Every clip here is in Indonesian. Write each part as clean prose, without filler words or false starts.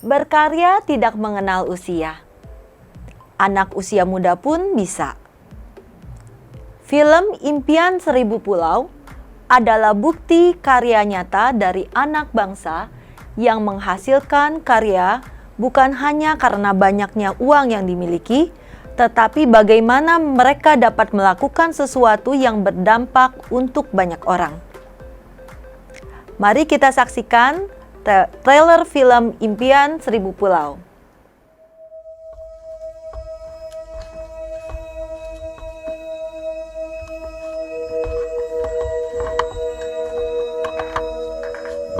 Berkarya tidak mengenal usia. Anak usia muda pun bisa. Film Impian Seribu Pulau adalah bukti karya nyata dari anak bangsa yang menghasilkan karya bukan hanya karena banyaknya uang yang dimiliki, tetapi bagaimana mereka dapat melakukan sesuatu yang berdampak untuk banyak orang. Mari kita saksikan trailer film Impian Seribu Pulau.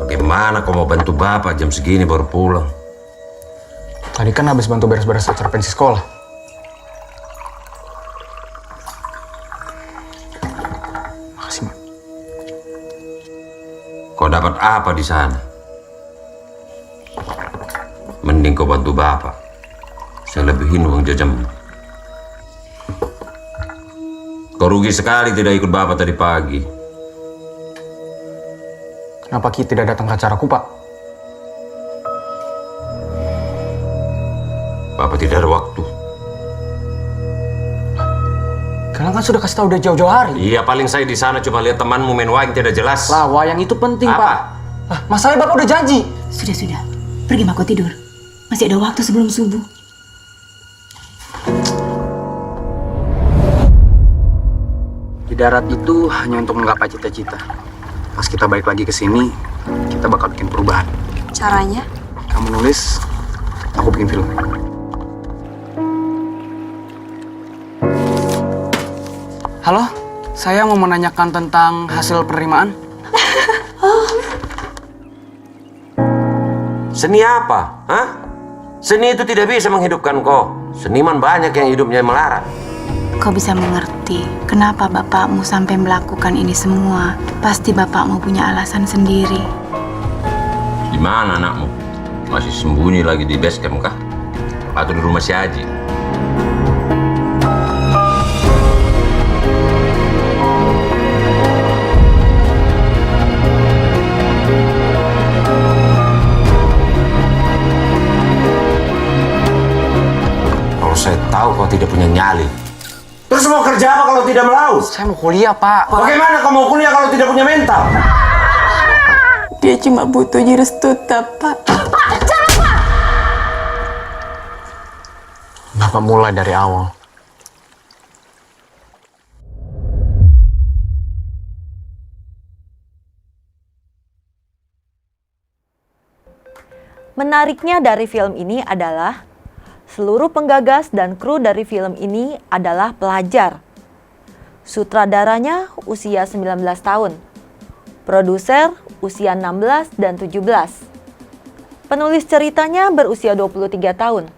Bagaimana kau mau bantu bapak jam segini baru pulang? Tadi kan habis bantu beres-beres acara pensi sekolah. Makasih, Mak. Kau dapat apa di sana? Mending kau bantu bapak. Saya lebihin uang jajan. Kau rugi sekali tidak ikut bapak tadi pagi. Kenapa Ki tidak datang ke acaraku, Pak? Bapak tidak ada waktu. Kalian kan sudah kasih tahu udah jauh-jauh hari. Iya, paling saya di sana cuma lihat temanmu main wayang tidak jelas. Lah, wayang itu penting, Apa? Pak. Lah, masalahnya Bapak udah janji. Sudah. Pergi Mako tidur. Masih ada waktu sebelum subuh. Di darat itu hanya untuk menggapai cita-cita. Pas kita balik lagi ke sini, kita bakal bikin perubahan. Caranya? Kamu nulis, aku bikin film. Halo, saya mau menanyakan tentang hasil penerimaan. Seni apa? Hah? Seni itu tidak bisa menghidupkan kau. Seniman banyak yang hidupnya melarat. Kau bisa mengerti kenapa bapakmu sampai melakukan ini semua. Pasti bapakmu punya alasan sendiri. Di mana anakmu? Masih sembunyi lagi di base camp kah? Atau di rumah si Haji? Kalau saya tahu kau tidak punya nyali, terus mau kerja apa kalau tidak melaut? Saya mau kuliah, Pak. Bagaimana kau mau kuliah kalau tidak punya mental? Dia cuma butuh restu, Pak. Bapak mulai dari awal. Menariknya dari film ini adalah seluruh penggagas dan kru dari film ini adalah pelajar. Sutradaranya usia 19 tahun. Produser usia 16 dan 17. Penulis ceritanya berusia 23 tahun.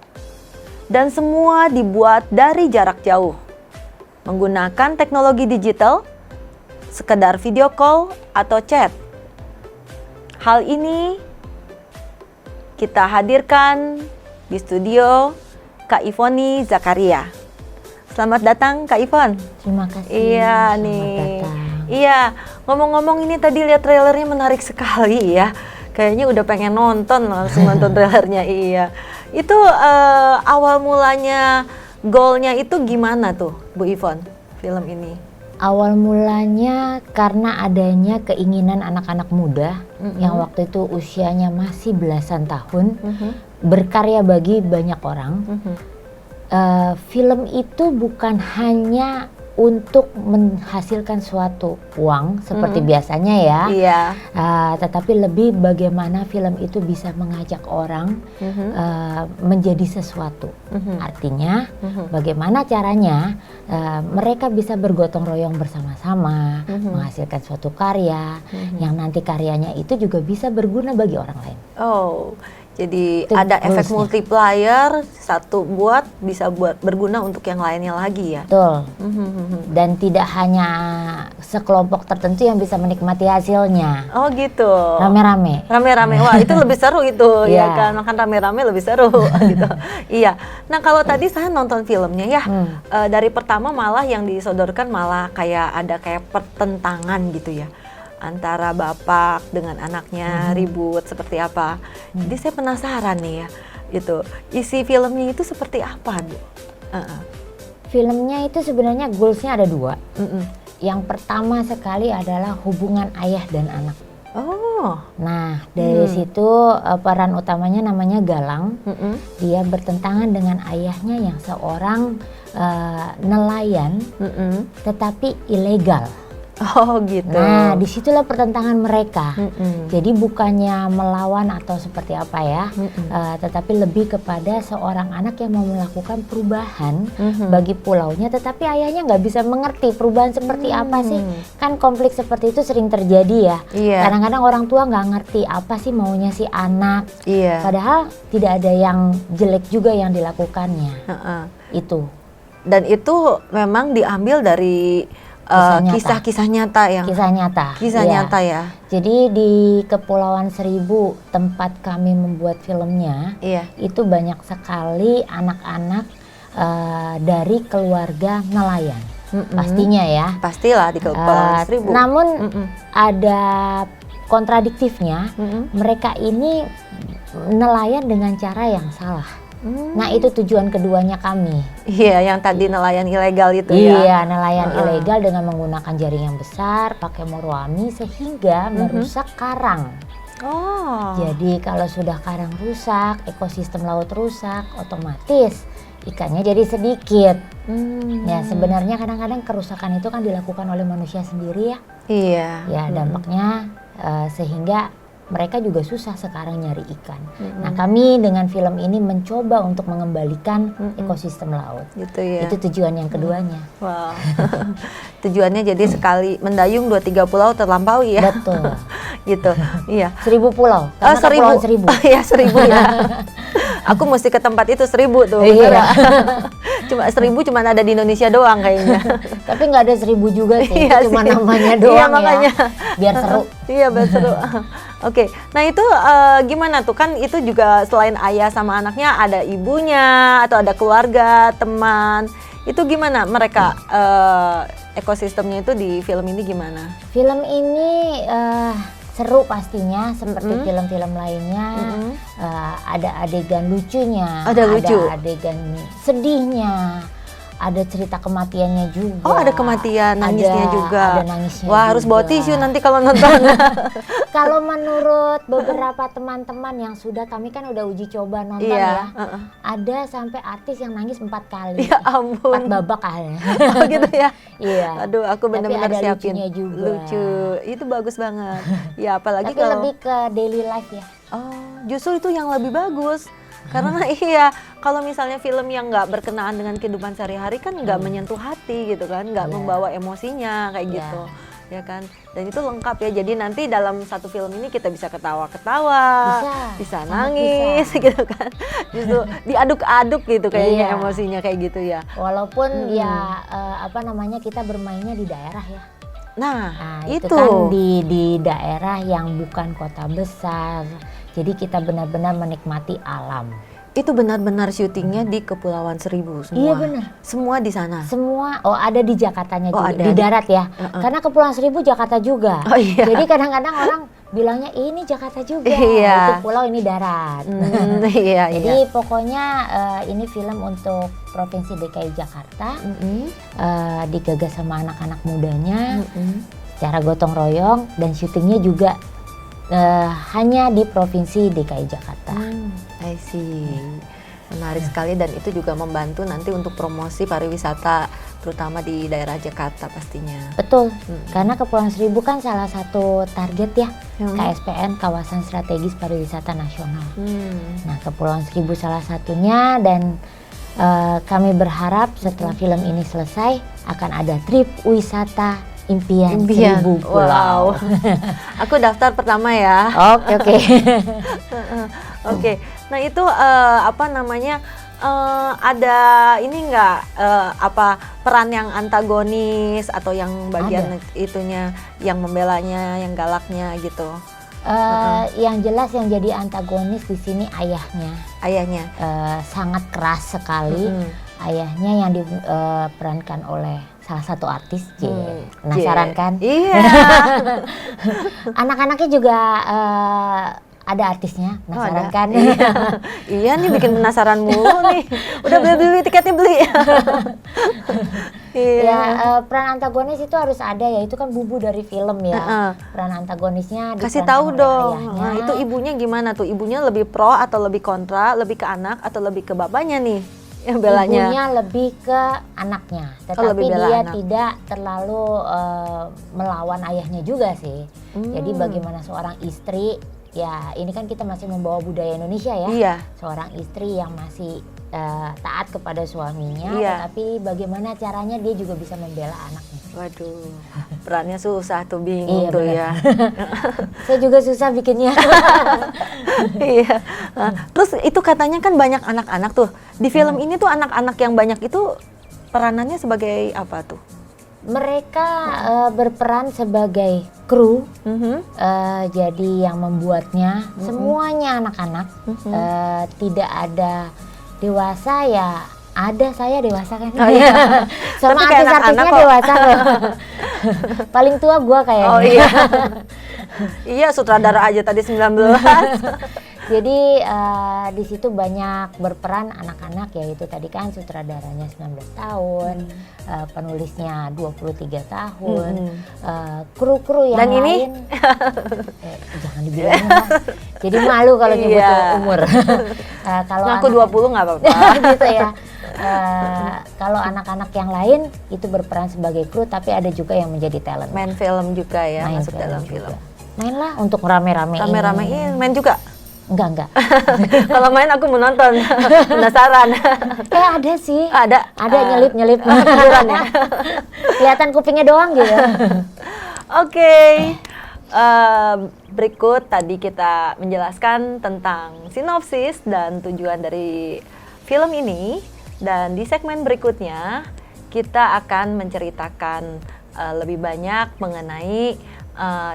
Dan semua dibuat dari jarak jauh. Menggunakan teknologi digital, sekedar video call atau chat. Hal ini kita hadirkan di studio Kak Ivoni Zakaria. Selamat datang Kak Ivon. Terima kasih. Iya Selamat nih. datang. Iya, ngomong-ngomong ini tadi lihat trailernya menarik sekali ya. Kayaknya udah pengen nonton, langsung nonton trailernya. Iya. Itu awal mulanya goalnya itu gimana tuh Bu Ivon film ini? Awal mulanya karena adanya keinginan anak-anak muda yang waktu itu usianya masih belasan tahun berkarya bagi banyak orang. Film itu bukan hanya untuk menghasilkan suatu uang seperti biasanya ya, tetapi lebih bagaimana film itu bisa mengajak orang menjadi sesuatu. Artinya bagaimana caranya mereka bisa bergotong royong bersama-sama menghasilkan suatu karya yang nanti karyanya itu juga bisa berguna bagi orang lain. Oh, jadi Itu ada efek goalsnya. multiplier, satu bisa buat berguna untuk yang lainnya lagi ya. Betul. Dan tidak hanya sekelompok tertentu yang bisa menikmati hasilnya. Oh gitu. Rame-rame. Rame-rame, wah itu lebih seru itu ya Iya. kan, makan rame-rame lebih seru gitu. Iya. Nah kalau tadi saya nonton filmnya ya, dari pertama malah yang disodorkan malah kayak ada kayak pertentangan gitu ya. antara bapak dengan anaknya ribut seperti apa. Jadi saya penasaran nih ya, itu isi filmnya itu seperti apa, Bu? Filmnya itu sebenarnya goalsnya ada 2. Yang pertama sekali adalah hubungan ayah dan anak. Oh. Nah, dari situ peran utamanya namanya Galang. Dia bertentangan dengan ayahnya yang seorang nelayan, tetapi ilegal. Oh gitu. Nah, disitulah pertentangan mereka. Jadi bukannya melawan atau seperti apa ya, tetapi lebih kepada seorang anak yang mau melakukan perubahan bagi pulaunya, tetapi ayahnya nggak bisa mengerti perubahan seperti apa sih. Kan konflik seperti itu sering terjadi ya. Kadang-kadang orang tua nggak ngerti apa sih maunya si anak. Padahal tidak ada yang jelek juga yang dilakukannya. Itu. Dan itu memang diambil dari kisah-kisah nyata yang kisah nyata ya. Jadi di Kepulauan Seribu tempat kami membuat filmnya, itu banyak sekali anak-anak dari keluarga nelayan. Pastinya ya. Pastilah di Kepulauan Seribu. Namun ada kontradiktifnya, mereka ini nelayan dengan cara yang salah. Nah itu tujuan keduanya kami. Iya, yang tadi nelayan ilegal itu ya. Iya, nelayan ilegal dengan menggunakan jaring yang besar, pakai morwami sehingga merusak karang. Jadi kalau sudah karang rusak, ekosistem laut rusak, otomatis ikannya jadi sedikit. Ya sebenarnya kadang-kadang kerusakan itu kan dilakukan oleh manusia sendiri ya. Iya. Ya dampaknya sehingga mereka juga susah sekarang nyari ikan. Nah kami dengan film ini mencoba untuk mengembalikan ekosistem laut. Gitu ya. Itu tujuan yang keduanya. Wow. Tujuannya jadi sekali mendayung 2-3 pulau terlampaui ya. Betul. Gitu. Iya. 1000 pulau. Karena Kepulauan Seribu. Iya 1000 ya. Aku mesti ke tempat itu 1000 tuh. Iya. Cuma 1000 cuma ada di Indonesia doang kayaknya. Tapi nggak ada 1000 juga sih. Iya Cuma sih. namanya doang iya, makanya. ya. Biar seru. Iya biar seru. Oke, nah itu gimana tuh, kan itu juga selain ayah sama anaknya ada ibunya atau ada keluarga, teman, itu gimana mereka ekosistemnya itu di film ini gimana? Film ini seru pastinya seperti film-film lainnya. Ada adegan lucunya, Ada lucu? ada adegan sedihnya, ada cerita kematiannya juga. Oh ada kematian, nangisnya juga. Ada nangisnya. Wah harus bawa juga. tisu nanti kalau nonton. Kalau menurut beberapa teman-teman yang sudah kami kan udah uji coba nonton ya, ada sampai artis yang nangis 4 kali. Ya ampun. 4 babak akhirnya. Oh gitu ya. Iya. Aduh aku Tapi benar-benar ada siapin. lucunya juga. Lucu, itu bagus banget. Ya apalagi Tapi kalau lebih ke daily life ya. Oh, justru itu yang lebih bagus. Karena iya, kalau misalnya film yang nggak berkenaan dengan kehidupan sehari-hari kan nggak menyentuh hati gitu kan, nggak membawa emosinya kayak gitu, ya kan. Dan itu lengkap ya. Jadi nanti dalam satu film ini kita bisa ketawa-ketawa, bisa nangis gitu kan. Justru diaduk-aduk gitu kayaknya emosinya kayak gitu ya. Walaupun ya kita bermainnya di daerah ya. Nah itu kan di daerah yang bukan kota besar. Jadi kita benar-benar menikmati alam. Itu benar-benar syutingnya di Kepulauan Seribu semua? Iya benar. Semua di sana? Semua, ada di Jakartanya juga, ada di darat ya. Karena Kepulauan Seribu Jakarta juga. Oh iya. Jadi kadang-kadang orang bilangnya ini Jakarta juga, Iya. itu pulau ini darat. Iya, Jadi pokoknya ini film untuk Provinsi DKI Jakarta, digagas sama anak-anak mudanya, secara gotong royong, dan syutingnya juga hanya di Provinsi DKI Jakarta. I see. Menarik sekali, dan itu juga membantu nanti untuk promosi pariwisata terutama di daerah Jakarta pastinya. Betul, karena Kepulauan Seribu kan salah satu target ya, KSPN, Kawasan Strategis Pariwisata Nasional. Nah Kepulauan Seribu salah satunya, dan kami berharap setelah film ini selesai akan ada trip wisata Impian 1000 Pulau. Wow. Aku daftar pertama ya. Oke. Oke. Nah itu ada ini nggak peran yang antagonis atau yang bagian itunya yang membelanya, yang galaknya gitu? Yang jelas yang jadi antagonis di sini ayahnya. Ayahnya sangat keras sekali. Ayahnya yang diperankan oleh salah satu artis. Penasaran kan? Iya. Anak-anaknya juga ada artisnya, penasaran kan? Iya nih bikin penasaran mulu nih. Udah beli tiketnya beli. Ya peran antagonis itu harus ada ya, itu kan bumbu dari film ya. Peran antagonisnya kasih tahu dong. Nah, itu ibunya gimana tuh? Ibunya lebih pro atau lebih kontra, lebih ke anak atau lebih ke bapaknya nih yang belanya? Ibunya lebih ke anaknya, tetapi dia tidak terlalu melawan ayahnya juga sih. Jadi bagaimana seorang istri, ya ini kan kita masih membawa budaya Indonesia ya. Iya. Seorang istri yang masih taat kepada suaminya, iya. Tetapi bagaimana caranya dia juga bisa membela anaknya. Waduh, perannya susah tuh, bingung tuh ya. Saya juga susah bikinnya. Iya. Terus itu katanya kan banyak anak-anak tuh. Di film ini tuh anak-anak yang banyak itu peranannya sebagai apa tuh? Mereka berperan sebagai kru, jadi yang membuatnya semuanya anak-anak, tidak ada dewasa ya. Ada saya dewasa kan? Oh, iya. Sama artis-artisnya dewasa. Paling tua gua kayaknya. Oh iya. Iya, sutradara aja tadi 19. Jadi di situ banyak berperan anak-anak, yaitu tadi kan sutradaranya 19 tahun, penulisnya 23 tahun, kru-kru yang dan lain. ini? Jangan dibilang lah. Jadi malu kalau nyebut umur. Kalau aku 20 nggak apa-apa. Gitu ya. Kalau anak-anak yang lain itu berperan sebagai kru, tapi ada juga yang menjadi talent. Main film juga ya, Main masuk dalam juga. film. Main lah untuk rame-ramein. Rame-ramein, main juga? Enggak. Kalau main aku mau nonton, penasaran. Ada sih. Ada nyelip-nyelip tiduran ya. Kelihatan kupingnya doang gitu. Oke. Berikut tadi kita menjelaskan tentang sinopsis dan tujuan dari film ini, dan di segmen berikutnya kita akan menceritakan lebih banyak mengenai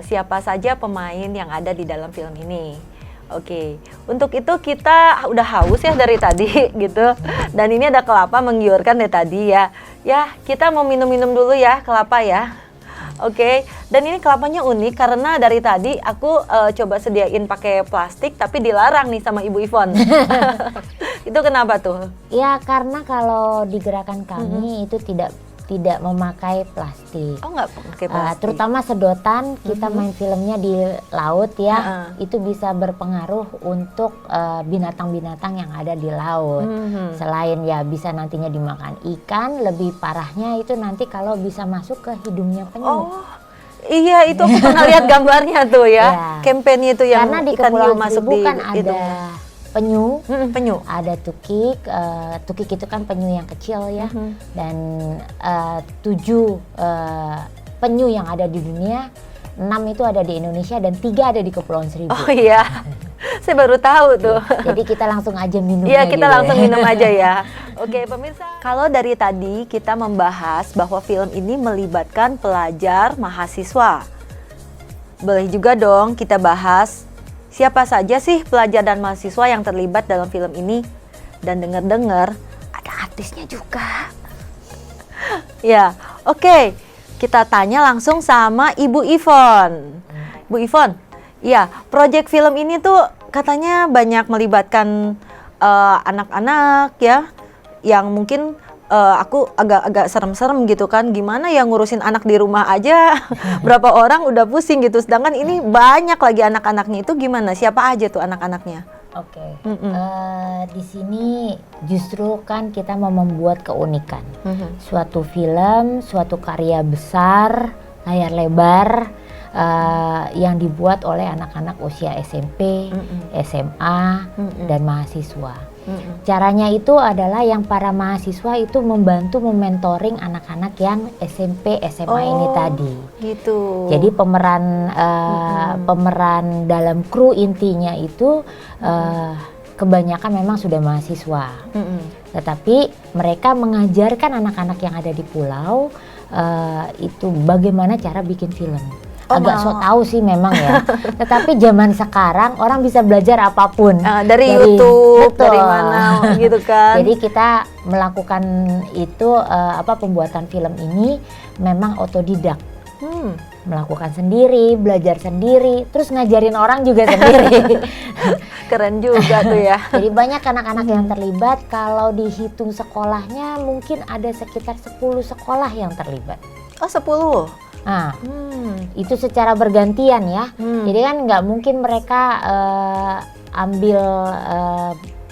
siapa saja pemain yang ada di dalam film ini. Oke, untuk itu kita udah haus ya dari tadi gitu, dan ini ada kelapa menggiurkan dari tadi ya. Ya, kita mau minum-minum dulu ya kelapa ya. Oke, dan ini kelapanya unik karena dari tadi aku coba sediain pakai plastik tapi dilarang nih sama Ibu Ivon. Itu kenapa tuh? Ya karena kalau di gerakan kami itu tidak memakai plastik. Oh, nggak pakai plastik. Terutama sedotan, kita main filmnya di laut ya, itu bisa berpengaruh untuk binatang-binatang yang ada di laut. Selain ya bisa nantinya dimakan ikan, lebih parahnya itu nanti kalau bisa masuk ke hidungnya penyu. Oh, iya itu aku pernah lihat gambarnya tuh ya. Kampanye itu yang karena di ikan hiu Kepulauan masuk Seribu di kan ada penyu, ada tukik, tukik itu kan penyu yang kecil ya, dan 7 penyu yang ada di dunia, 6 itu ada di Indonesia dan 3 ada di Kepulauan Seribu. Oh iya, saya baru tahu tuh. Jadi kita langsung aja minumnya. Iya, kita langsung minum aja ya. Oke pemirsa, kalau dari tadi kita membahas bahwa film ini melibatkan pelajar mahasiswa, boleh juga dong kita bahas siapa saja sih pelajar dan mahasiswa yang terlibat dalam film ini? Dan dengar-dengar ada artisnya juga. Ya, oke. Kita tanya langsung sama Ibu Ivon. Bu Ivon, ya, proyek film ini tuh katanya banyak melibatkan anak-anak ya, yang mungkin aku agak serem-serem gitu kan, gimana ya ngurusin anak di rumah aja berapa orang udah pusing gitu, sedangkan ini banyak lagi anak-anaknya. Itu gimana, siapa aja tuh anak-anaknya? Oke. Di sini justru kan kita mau membuat keunikan, suatu film, suatu karya besar layar lebar yang dibuat oleh anak-anak usia SMP, SMA, dan mahasiswa. Caranya itu adalah yang para mahasiswa itu membantu mementoring anak-anak yang SMP, SMA ini tadi. Gitu. Jadi pemeran dalam kru intinya itu kebanyakan memang sudah mahasiswa. Tetapi mereka mengajarkan anak-anak yang ada di pulau itu bagaimana cara bikin film. agak sok tahu sih memang ya. Tetapi zaman sekarang orang bisa belajar apapun dari YouTube, betul. dari mana gitu kan. Jadi kita melakukan itu pembuatan film ini memang otodidak. Melakukan sendiri, belajar sendiri, terus ngajarin orang juga sendiri. Keren juga tuh ya. Jadi banyak anak-anak yang terlibat. Kalau dihitung sekolahnya mungkin ada sekitar 10 sekolah yang terlibat. Oh 10? Nah, itu secara bergantian ya. Jadi kan nggak mungkin mereka ambil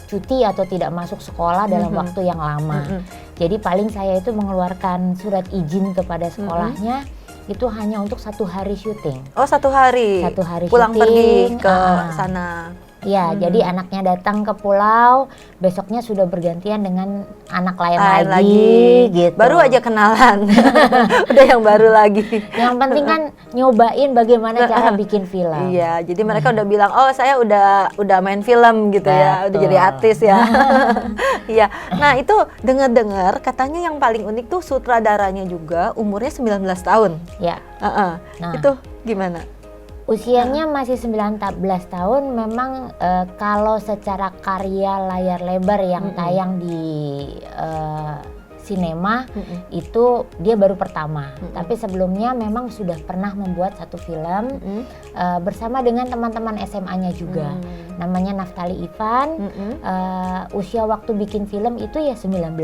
cuti atau tidak masuk sekolah dalam waktu yang lama. Jadi paling saya itu mengeluarkan surat izin kepada sekolahnya. Itu hanya untuk 1 hari syuting. Oh 1 hari? 1 hari pulang syuting. Pergi ke sana. Ya, jadi anaknya datang ke pulau, besoknya sudah bergantian dengan anak lain lagi gitu. Baru aja kenalan, udah yang baru lagi. Yang penting kan nyobain bagaimana cara bikin film. Iya, jadi mereka udah bilang, oh saya udah main film gitu ya, udah jadi artis ya. Iya, nah itu dengar-dengar katanya yang paling unik tuh sutradaranya juga umurnya 19 tahun. Ya. Nah, itu gimana? Usianya masih 19 tahun, memang kalau secara karya layar lebar yang tayang di sinema itu dia baru pertama. Tapi sebelumnya memang sudah pernah membuat 1 film bersama dengan teman-teman SMA-nya juga. Namanya Naftali Ivan. Usia waktu bikin film itu ya 19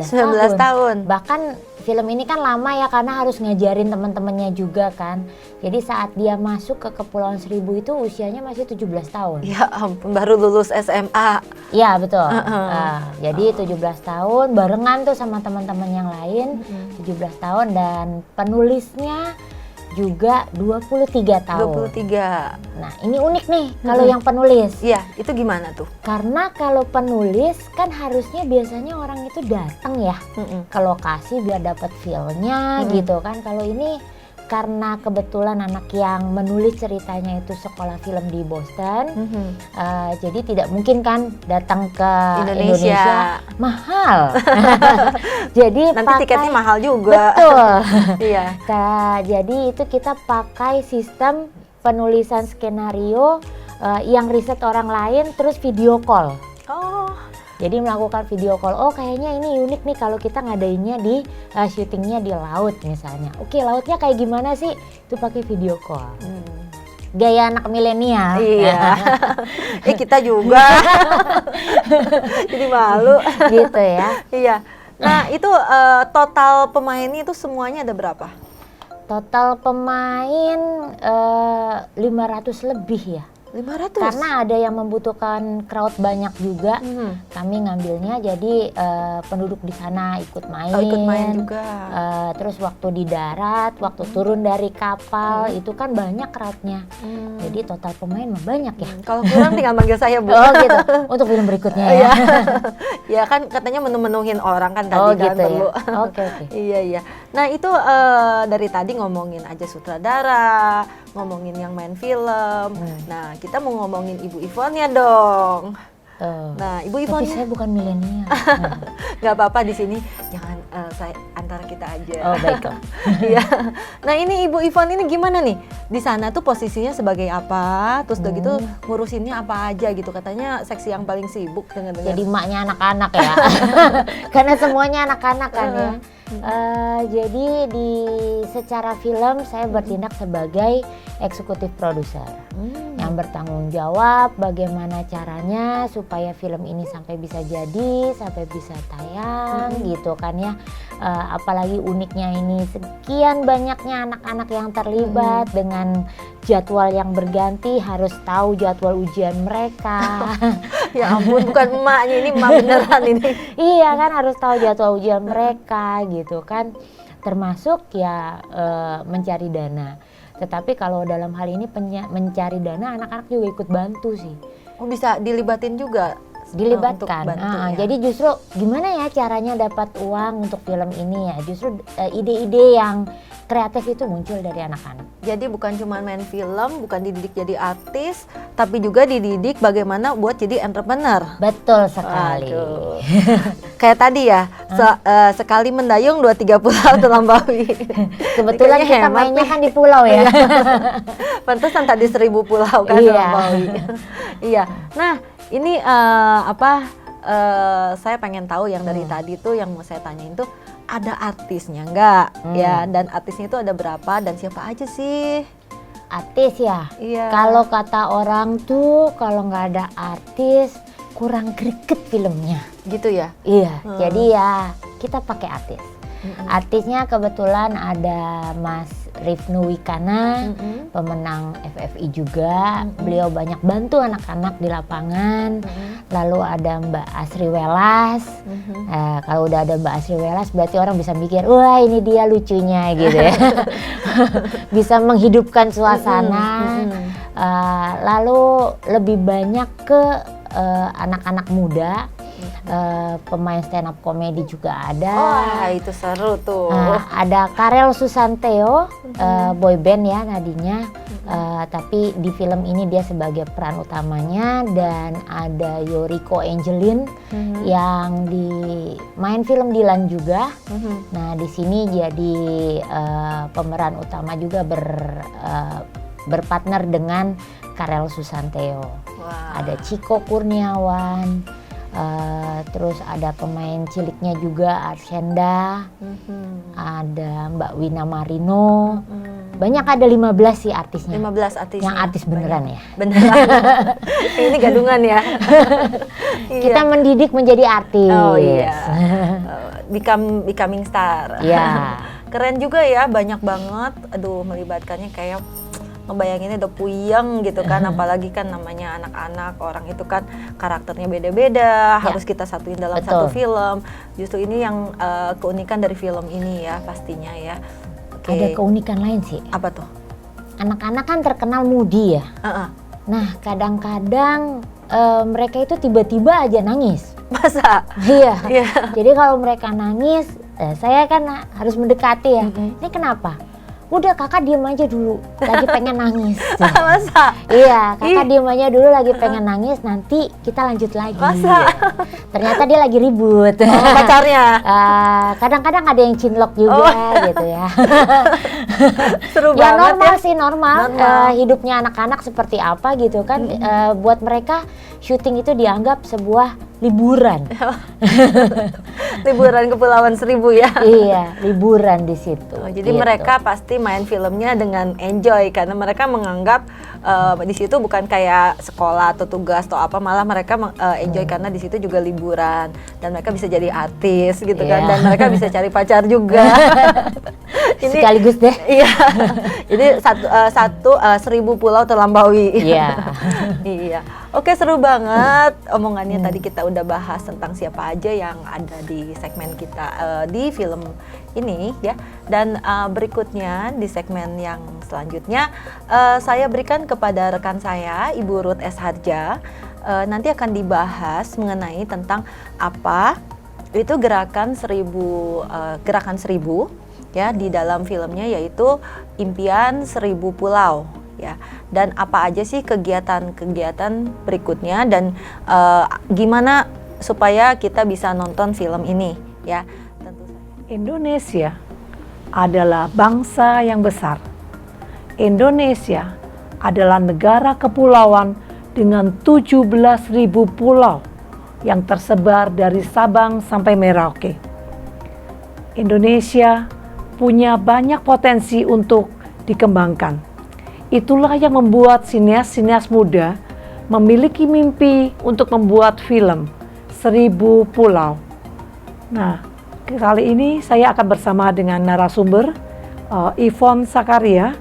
tahun. Bahkan film ini kan lama ya karena harus ngajarin teman-temannya juga kan. Jadi saat dia masuk ke Kepulauan Seribu itu usianya masih 17 tahun. Ya ampun, baru lulus SMA. Iya betul. Jadi 17 tahun barengan tuh sama teman-teman yang lain. 17 tahun dan penulisnya juga 23 tahun. 23. Nah ini unik nih kalau yang penulis. Iya, itu gimana tuh? Karena kalau penulis kan harusnya biasanya orang itu datang ya ke lokasi biar dapat feel-nya gitu kan. Kalau ini karena kebetulan anak yang menulis ceritanya itu sekolah film di Boston, jadi tidak mungkin kan datang ke Indonesia mahal. Jadi nanti tiketnya mahal juga. Betul. Iya. Jadi itu kita pakai sistem penulisan skenario yang riset orang lain, terus video call. Oh. Jadi melakukan video call, oh kayaknya ini unik nih kalau kita ngadainnya di syutingnya di laut misalnya. Oke, lautnya kayak gimana sih? Itu pakai video call. Gaya anak milenial. Iya. Kita juga. Jadi malu. Gitu ya. Iya. Nah itu total pemainnya itu semuanya ada berapa? Total pemain 500 lebih ya. 500? Karena ada yang membutuhkan crowd banyak juga, kami ngambilnya jadi penduduk di sana ikut main. Ikut main juga. Terus waktu di darat, waktu turun dari kapal itu kan banyak crowdnya. Jadi total pemain mah banyak ya. Kalau kurang tinggal manggil saya Bu. Oh gitu, untuk film berikutnya ya. Ya kan katanya menu-menuhin orang kan tadi oh, kan gitu perlu. Ya? Oke. Iya. Nah itu dari tadi ngomongin aja sutradara, ngomongin yang main film. Nah kita mau ngomongin Ibu Yvonne-nya dong. Nah Ibu Yvonne, tapi saya bukan milenial. Nggak apa-apa di sini, jangan saya antara kita aja. Oh baiklah. Iya. Nah ini Ibu Yvonne ini gimana nih? Di sana tuh posisinya sebagai apa? Terus udah gitu ngurusinnya apa aja gitu? Katanya seksi yang paling sibuk dengar-dengar. Jadi maknya anak-anak ya. Karena semuanya anak-anak kan ya. Jadi secara film saya bertindak sebagai eksekutif produser yang bertanggung jawab bagaimana caranya supaya film ini sampai bisa jadi, sampai bisa tayang gitu kan ya. Apalagi uniknya ini sekian banyaknya anak-anak yang terlibat dengan jadwal yang berganti, harus tahu jadwal ujian mereka. Ya ampun, bukan emaknya, ini emak beneran ini. Iya kan, harus tahu jadwal ujian mereka gitu kan, termasuk ya mencari dana. Tetapi kalau dalam hal ini mencari dana, anak-anak juga ikut bantu sih. Oh bisa dilibatin juga dilibatkan. untuk bantu, ya. Jadi justru gimana ya caranya dapat uang untuk film ini ya? Justru ide-ide yang kreatif itu muncul dari anak-anak. Jadi bukan cuma main film, bukan dididik jadi artis, tapi juga dididik bagaimana buat jadi entrepreneur. Betul sekali. Aduh. Kayak tadi ya, sekali mendayung 2-3 pulau terlampaui. Kebetulan Kayaknya kita hemat mainnya nih. kan di pulau ya. Pantesan tadi 1000 pulau kan Iya. terlampaui. Iya. Nah, ini saya pengen tahu yang dari tadi tuh yang mau saya tanyain tuh ada artisnya nggak ya, dan artisnya itu ada berapa dan siapa aja sih? Artis ya. Iya. Kalau kata orang tuh kalau nggak ada artis kurang greget filmnya. Gitu ya. Iya. Jadi ya kita pakai artis. Artisnya kebetulan ada Mas Rifnu Wikana, pemenang FFI juga. Beliau banyak bantu anak-anak di lapangan. Lalu ada Mbak Asri Welas. Kalau udah ada Mbak Asri Welas berarti orang bisa mikir, wah ini dia lucunya gitu ya. Bisa menghidupkan suasana. Lalu lebih banyak ke anak-anak muda. Pemain stand up komedi juga ada. Wah, itu seru tuh. Ada Karel Susanteo, boy band ya nadinya. Tapi di film ini dia sebagai peran utamanya, dan ada Yoriko Angelin yang di main film Dilan juga. Nah di sini jadi pemeran utama juga berpartner dengan Karel Susanteo. Wah. Ada Ciko Kurniawan. Terus ada pemain ciliknya juga Arshenda, ada Mbak Wina Marino, banyak, ada 15 sih artisnya. 15 artisnya. Yang artis beneran ya. Beneran. Ini gadungan ya. Kita mendidik menjadi artis. Oh iya. Becoming star. Iya. Keren juga ya, banyak banget. Aduh, melibatkannya kayak ngebayanginnya udah puyeng gitu kan, apalagi kan namanya anak-anak, orang itu kan karakternya beda-beda, harus kita satuin dalam satu film. Justru ini yang keunikan dari film ini ya pastinya ya. Oke. Ada keunikan lain sih. Apa tuh? Anak-anak kan terkenal moody ya. Nah kadang-kadang mereka itu tiba-tiba aja nangis. Masa? Iya. Jadi kalau mereka nangis, saya kan harus mendekati ya. Ini kenapa? Udah kakak diem aja dulu, lagi pengen nangis. Masa? Iya, kakak diem aja dulu lagi pengen nangis, nanti kita lanjut lagi. Masa? Ternyata dia lagi ribut. Pacarnya? Kadang-kadang ada yang cinlok juga gitu ya. Seru Ya banget normal ya. sih, normal. Hidupnya anak-anak seperti apa gitu kan. Buat mereka syuting itu dianggap sebuah liburan. Liburan Kepulauan Seribu ya. Iya, liburan di situ. Jadi gitu. mereka pasti main filmnya dengan enjoy karena mereka menganggap di situ bukan kayak sekolah atau tugas atau apa, malah mereka enjoy karena di situ juga liburan dan mereka bisa jadi artis gitu kan, dan mereka bisa cari pacar juga. Ini sekaligus deh. Iya. Jadi 1000 pulau terlampaui. Iya. Iya. Oke, seru banget omongannya. Tadi kita udah bahas tentang siapa aja yang ada di segmen kita di film ini ya. Dan berikutnya di segmen yang selanjutnya saya berikan kepada rekan saya Ibu Ruth S. Harja. Nanti akan dibahas mengenai tentang apa itu gerakan 1000 ya di dalam filmnya, yaitu Impian 1000 Pulau. Ya, dan apa aja sih kegiatan-kegiatan berikutnya, dan gimana supaya kita bisa nonton film ini ya. Tentu saja. Indonesia adalah bangsa yang besar. Indonesia adalah negara kepulauan dengan 17.000 pulau yang tersebar dari Sabang sampai Merauke. Indonesia punya banyak potensi untuk dikembangkan. Itulah yang membuat sineas-sineas muda memiliki mimpi untuk membuat film 1000 Pulau. Nah, kali ini saya akan bersama dengan narasumber Yvonne Sakaria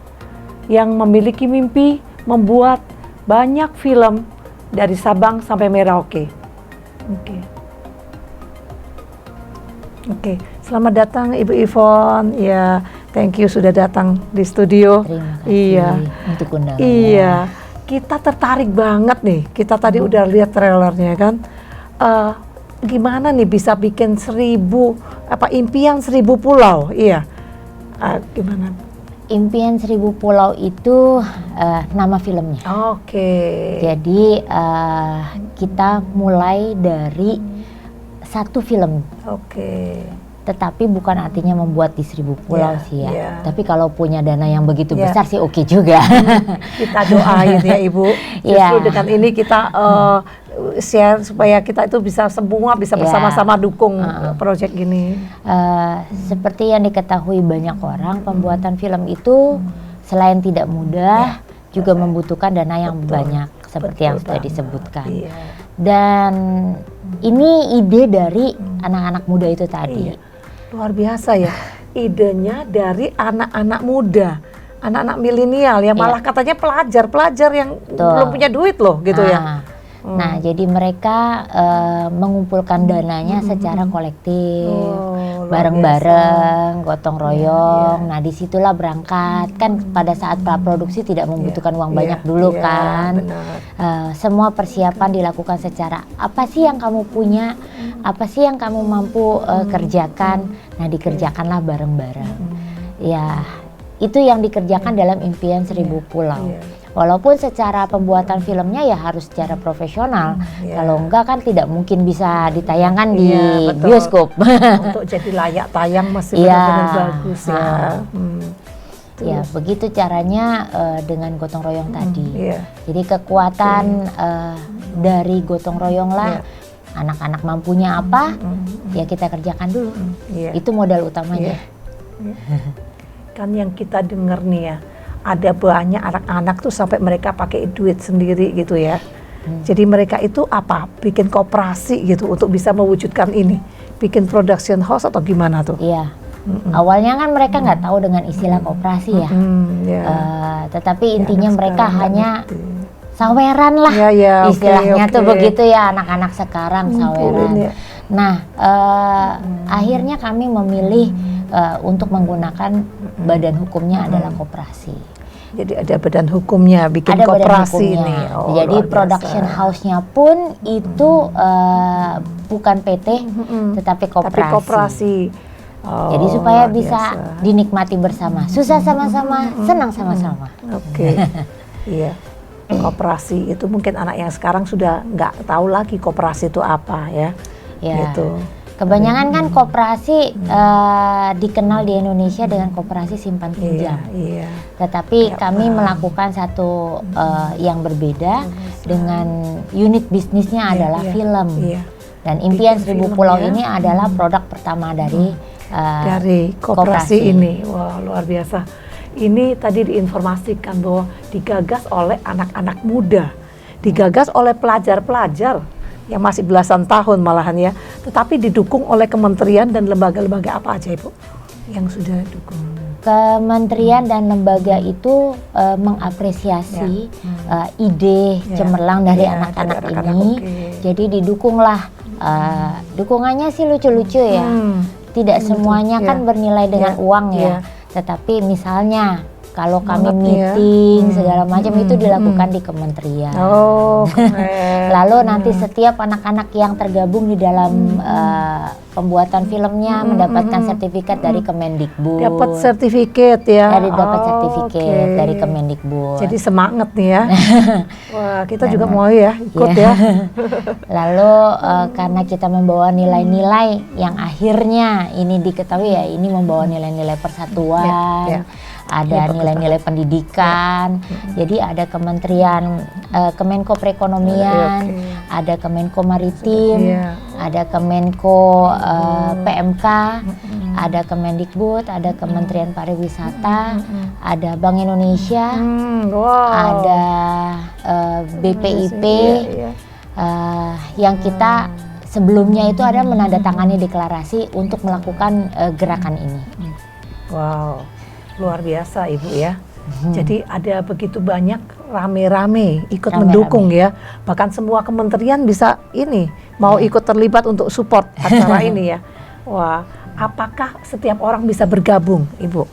yang memiliki mimpi membuat banyak film dari Sabang sampai Merauke. Oke. Selamat datang Ibu Yvonne. Ya, thank you sudah datang di studio. Terima kasih untuk undangannya. Iya, kita tertarik banget nih. Kita tadi udah lihat trailernya kan. gimana nih bisa bikin impian 1000 pulau? Iya, gimana? Impian 1000 Pulau itu nama filmnya. Oke. Jadi kita mulai dari satu film. Oke. Tetapi bukan artinya membuat di 1000 pulau sih ya. Yeah. Tapi kalau punya dana yang begitu besar sih oke juga. Kita doain ya Ibu. Justru dengan ini kita share supaya kita itu bisa bersama-sama dukung proyek gini. Seperti yang diketahui banyak orang, pembuatan film itu selain tidak mudah, juga membutuhkan dana yang banyak seperti yang sudah disebutkan. Dan ini ide dari anak-anak muda itu tadi. Luar biasa ya, idenya dari anak-anak muda, anak-anak milenial yang malah katanya pelajar yang belum punya duit loh gitu ya. Nah, jadi mereka mengumpulkan dananya secara kolektif, bareng-bareng, gotong royong. Nah, disitulah berangkat. Kan pada saat praproduksi tidak membutuhkan uang banyak dulu kan. Semua persiapan dilakukan secara apa sih yang kamu punya, apa sih yang kamu mampu kerjakan. Nah, dikerjakanlah bareng-bareng. Ya, itu yang dikerjakan dalam impian 1000 pulau. Walaupun secara pembuatan filmnya ya harus secara profesional. Kalau enggak kan tidak mungkin bisa ditayangkan di bioskop. Untuk jadi layak tayang masih benar-benar bagus ya. Ya begitu caranya dengan gotong royong tadi. Jadi kekuatan dari gotong royong lah. Anak-anak mampunya apa, ya kita kerjakan dulu. Itu modal utamanya. Kan yang kita dengar nih ya, ada banyak anak-anak tuh sampai mereka pakai duit sendiri gitu ya. Jadi mereka itu bikin koperasi gitu untuk bisa mewujudkan ini, bikin production house atau gimana tuh? Iya. Awalnya kan mereka nggak tahu dengan istilah koperasi ya. Tetapi intinya mereka hanya saweran lah istilahnya tuh begitu ya, anak-anak sekarang saweran. Nah, akhirnya kami memilih untuk menggunakan badan hukumnya adalah koperasi. Jadi ada badan hukumnya, bikin koperasi ini. Jadi production house-nya pun itu bukan PT, tetapi koperasi. Jadi supaya bisa dinikmati bersama, susah sama-sama, senang sama-sama. Oke. Iya. Koperasi itu mungkin anak yang sekarang sudah nggak tahu lagi koperasi itu apa ya. Gitu. Kebanyakan kan koperasi dikenal di Indonesia dengan koperasi simpan pinjam. Tetapi kami melakukan satu yang berbeda dengan unit bisnisnya adalah film. Dan impian 1000 Pulau ini adalah produk pertama dari koperasi ini. Wah, luar biasa. Ini tadi diinformasikan bahwa digagas oleh anak-anak muda, digagas oleh pelajar-pelajar yang masih belasan tahun malahan ya, tetapi didukung oleh kementerian dan lembaga-lembaga apa aja Ibu yang sudah dukung? Kementerian dan lembaga itu mengapresiasi ide cemerlang dari anak-anak ini. Jadi didukunglah, dukungannya sih lucu-lucu ya. Tidak semuanya kan bernilai dengan uang ya. Tetapi misalnya kalau kami meeting segala macam itu dilakukan di kementerian. Lalu nanti setiap anak-anak yang tergabung di dalam pembuatan filmnya mendapatkan sertifikat dari Kemendikbud. Dapat sertifikat ya. Dapat sertifikat dari Kemendikbud. Jadi semangat nih ya. Wah, kita juga mau ya ikut ya. Lalu karena kita membawa nilai-nilai yang akhirnya ini diketahui ya, ini membawa nilai-nilai persatuan. Ada nilai-nilai pendidikan, jadi ada Kementerian Kemenko Perekonomian, ada Kemenko Maritim, ada Kemenko PMK, ada Kemendikbud, ada Kementerian Pariwisata, ada Bank Indonesia, ada BPIP, yang kita sebelumnya itu ada menandatangani deklarasi untuk melakukan gerakan ini. Wow. Luar biasa Ibu ya. Jadi ada begitu banyak rame-rame ikut mendukung ya. Bahkan semua kementerian bisa mau ikut terlibat untuk support acara ini ya. Wah, apakah setiap orang bisa bergabung Ibu?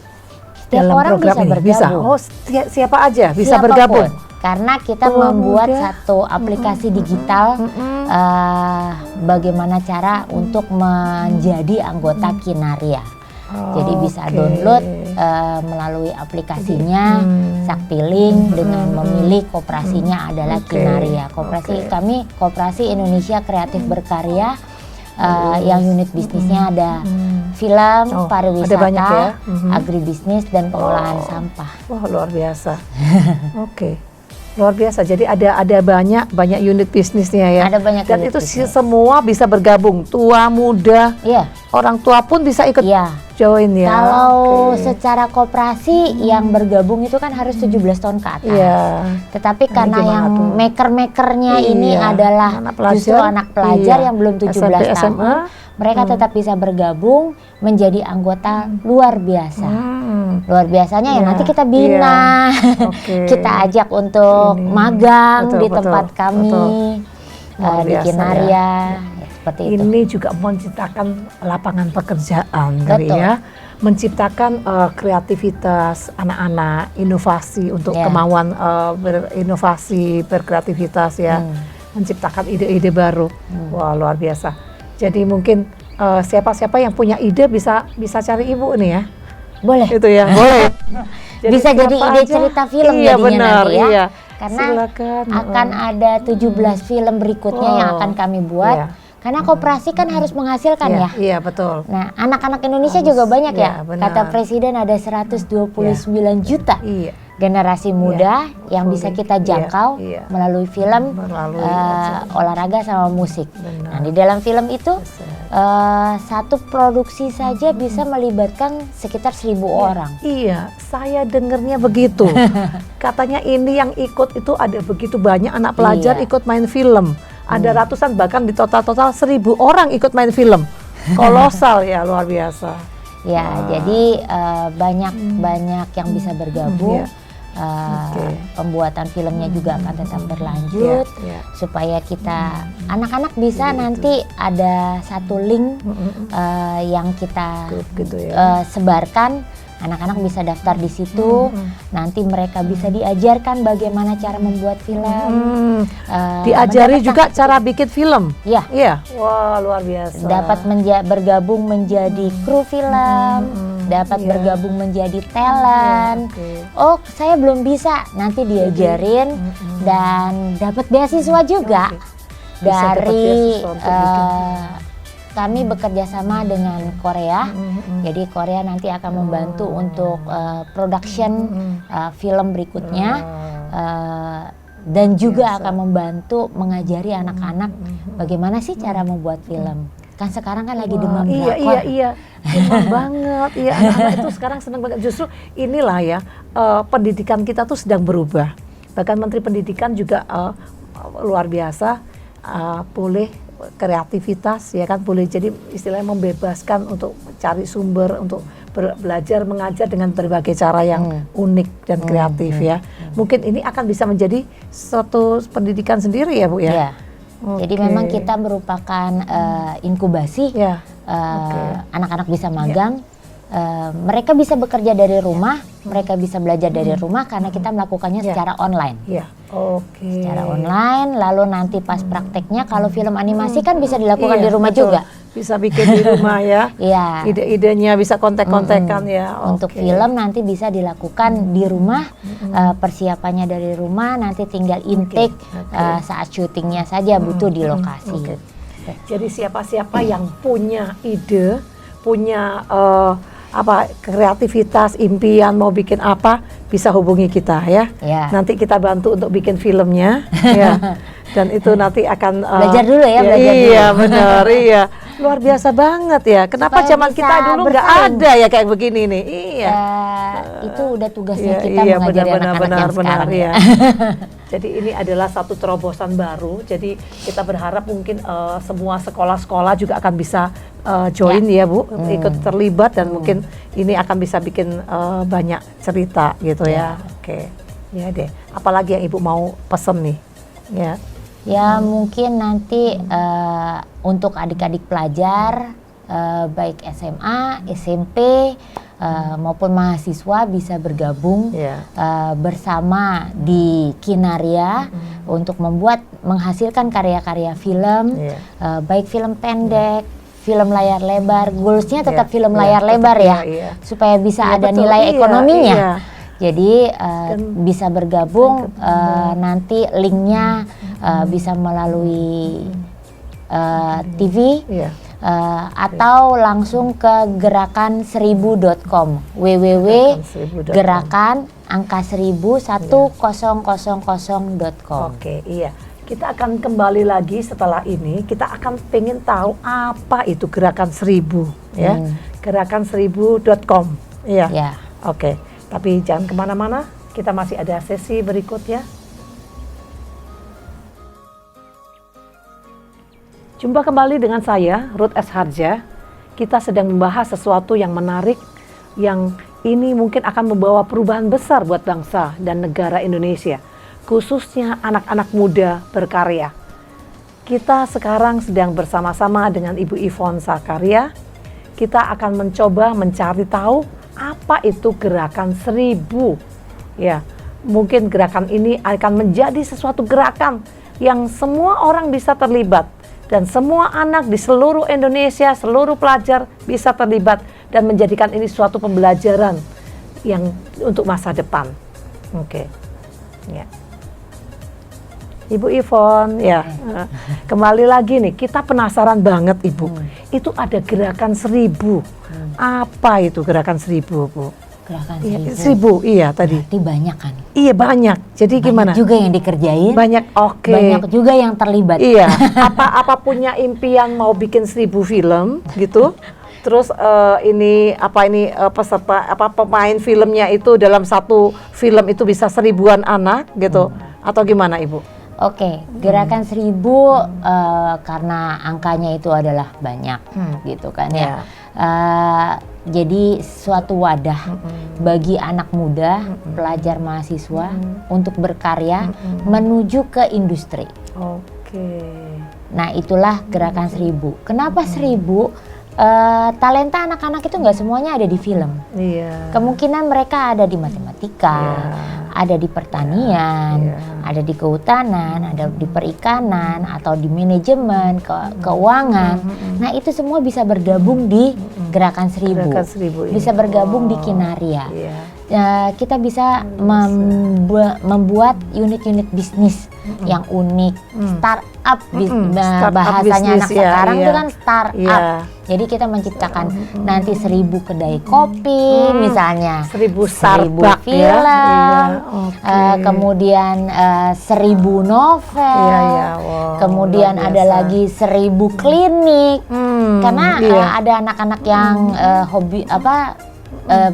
Setiap orang bisa bergabung. Bisa. Oh, siapa aja bisa bergabung. karena kita Tua membuat muda. satu aplikasi digital bagaimana cara untuk menjadi anggota Kinaria. Jadi bisa download melalui aplikasinya Saktiling dengan memilih koperasinya adalah Kinaria. Koperasi kami Koperasi Indonesia Kreatif Berkarya yang unit bisnisnya ada film, pariwisata, ada banyak ya? agribisnis dan pengolahan sampah. Wah, luar biasa. Oke. Luar biasa. Jadi ada banyak unit bisnisnya ya. Ada banyak Dan unit itu bisnis. semua bisa bergabung. Tua, muda, Iya. orang tua pun bisa ikut Iya. join ya. Kalau Oke. secara koperasi yang bergabung itu kan harus 17 tahun ke atas. Iya. Tetapi Ini karena gimana yang tuh? maker-makernya ini Iya. adalah Anak pelajar. justru anak pelajar Iya. yang belum 17 SMP, tahun, SMA. mereka tetap bisa bergabung menjadi anggota luar biasa. Luar biasanya ya Iya, nanti kita bina, Oke. kita ajak untuk Ini. magang Betul, di betul, tempat kami betul. Luar di biasa Kinaria, ya. seperti itu. Ini juga menciptakan lapangan pekerjaan kali Betul. ya. Menciptakan kreativitas anak-anak, inovasi untuk Ya. kemauan berinovasi, berkreativitas ya. Menciptakan ide-ide baru. Wah, luar biasa. Jadi mungkin siapa-siapa yang punya ide bisa cari Ibu nih ya. Boleh. Itu ya, boleh. Bisa jadi siapa ide aja. cerita film Iya, jadinya benar, nanti ya. iya. Karena Silakan. akan ada 17 film berikutnya yang akan kami buat. Iya. Karena koperasi kan harus menghasilkan Iya, ya. iya, betul. Nah, anak-anak Indonesia Harus, juga banyak iya, ya. benar. Kata Presiden ada 129 juta Iya. generasi muda yang bisa kita Iya, jangkau iya. melalui film, Melalui olahraga sama musik. Benar. Nah, di dalam film itu satu produksi saja bisa melibatkan sekitar 1.000 orang. Iya, saya dengernya begitu. Katanya ini yang ikut itu ada begitu banyak anak pelajar Iya. ikut main film. Ada ratusan bahkan di total 1.000 orang ikut main film. Kolosal ya, luar biasa. Ya, jadi banyak yang bisa bergabung. Iya. Oke. Pembuatan filmnya juga akan tetap berlanjut Iya, iya. supaya kita anak-anak bisa nanti ada satu link yang kita Grup gitu ya. sebarkan. Anak-anak bisa daftar di situ. Nanti mereka bisa diajarkan bagaimana cara membuat film. Diajari mendapatkan- juga cara bikin film. Ya. Iya. Wah, luar biasa. Dapat bergabung menjadi kru film, dapat Iya. bergabung menjadi talent. Oke. Oh, saya belum bisa, nanti diajarin dan dapat beasiswa juga Bisa dapat dari beasiswa untuk bikin. kami bekerja sama dengan Korea. Jadi Korea nanti akan membantu untuk production film berikutnya. Dan juga akan membantu mengajari anak-anak bagaimana sih cara membuat film. Kan sekarang kan lagi demam drakor. Iya. Demam banget. Iya, anak-anak itu sekarang senang banget. Justru inilah ya, pendidikan kita tuh sedang berubah. Bahkan Menteri Pendidikan juga luar biasa, boleh kreativitas ya kan, boleh jadi istilahnya membebaskan untuk cari sumber, untuk belajar mengajar dengan berbagai cara yang unik dan kreatif ya. Mungkin ini akan bisa menjadi suatu pendidikan sendiri ya Bu ya. Ya. Oke. Jadi memang kita merupakan inkubasi. Ya. Anak-anak bisa magang. Mereka bisa bekerja dari rumah, mereka bisa belajar dari rumah karena kita melakukannya secara online. Iya. Oke. Secara online, lalu nanti pas prakteknya kalau film animasi kan bisa dilakukan Iya, di rumah betul. juga. Bisa bikin di rumah ya. Iya. Ide-idenya bisa kontek-kontekan ya. Untuk Oke. film nanti bisa dilakukan di rumah, persiapannya dari rumah, nanti tinggal intake saat syutingnya saja butuh di lokasi. Oke. Jadi siapa-siapa yang punya ide, punya kreativitas, impian mau bikin apa, bisa hubungi kita ya. Ya. Nanti kita bantu untuk bikin filmnya ya. Dan itu nanti akan Belajar dulu ya, belajar dulu. Iya, benar, iya. Luar biasa banget ya. Kenapa Supaya zaman bisa kita dulu nggak bersaing. ada ya kayak begini nih? Iya. Itu udah tugasnya Iya, kita iya, mengajari anak-anak yang sekarang iya. ya. Jadi ini adalah satu terobosan baru. Jadi kita berharap mungkin semua sekolah-sekolah juga akan bisa join ya Bu, ikut terlibat dan mungkin ini akan bisa bikin banyak cerita gitu ya. Oke, ya deh. Apalagi yang Ibu mau pesen nih? Ya. Ya mungkin nanti untuk adik-adik pelajar baik SMA, SMP maupun mahasiswa bisa bergabung bersama di Kinaria untuk menghasilkan karya-karya film, baik film pendek, film layar lebar. Goalsnya tetap film layar lebar ya, supaya bisa ada betul, nilai ekonominya. Jadi bisa bergabung, nanti linknya bisa melalui TV atau langsung ke gerakan1000.com, www.gerakan angka 1000.com. Oke, iya. Kita akan kembali lagi setelah ini. Kita akan pengen tahu apa itu Gerakan 1000, ya. Gerakan1000.com. Iya. Ya. Oke. Tapi jangan kemana-mana, kita masih ada sesi berikutnya. Jumpa kembali dengan saya, Ruth S. Harja. Kita sedang membahas sesuatu yang menarik, yang ini mungkin akan membawa perubahan besar buat bangsa dan negara Indonesia, khususnya anak-anak muda berkarya. Kita sekarang sedang bersama-sama dengan Ibu Yvonne Sakarya. Kita akan mencoba mencari tahu apa itu Gerakan 1000. Ya, mungkin gerakan ini akan menjadi sesuatu gerakan yang semua orang bisa terlibat dan semua anak di seluruh Indonesia, seluruh pelajar bisa terlibat dan menjadikan ini suatu pembelajaran yang untuk masa depan. Oke. Ya. Ibu Yvonne, ya, kembali lagi nih, kita penasaran banget Ibu. Itu ada Gerakan 1000. Apa itu Gerakan 1000, Bu? Gerakan 1000, iya tadi. Berarti banyak kan? Iya banyak. Jadi gimana? Banyak juga yang dikerjain. Banyak, oke. Banyak juga yang terlibat. Iya. Apa punya impian mau bikin 1000 film gitu? Terus peserta pemain filmnya itu dalam satu film itu bisa 1000-an anak gitu? Atau gimana Ibu? Oke, Gerakan 1000 karena angkanya itu adalah banyak, gitu kan ya. Jadi suatu wadah bagi anak muda, pelajar mahasiswa untuk berkarya menuju ke industri. Oke. Nah, itulah Gerakan 1000. Kenapa 1000? Talenta anak-anak itu nggak semuanya ada di film. Iya. Kemungkinan mereka ada di matematika, ada di pertanian, ada di kehutanan, ada di perikanan, atau di manajemen, keuangan. Nah, itu semua bisa bergabung di Gerakan 1000. Gerakan 1000 ini. Bisa bergabung di Kinaria. Iya. Kita bisa membuat unit-unit bisnis yang unik, startup, bahasanya anak sekarang itu kan startup. Jadi kita menciptakan nanti 1000 kedai kopi misalnya, 1000 film, kemudian 1000 novel, kemudian ada lagi 1000 klinik, karena ada anak-anak yang hobi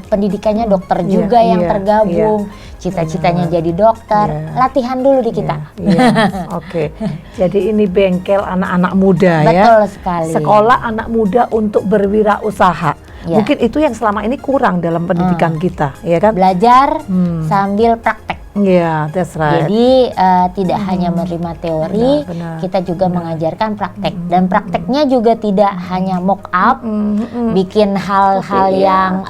pendidikannya dokter juga yang tergabung, cita-citanya jadi dokter, latihan dulu di kita. Oke. Jadi ini bengkel anak-anak muda. Betul sekali. Sekolah anak muda untuk berwirausaha. Mungkin itu yang selama ini kurang dalam pendidikan kita, ya kan? Belajar sambil praktek. Iya, that's right. Jadi tidak hanya menerima teori, kita juga mengajarkan praktek. Dan prakteknya juga tidak hanya mock up, bikin hal-hal yang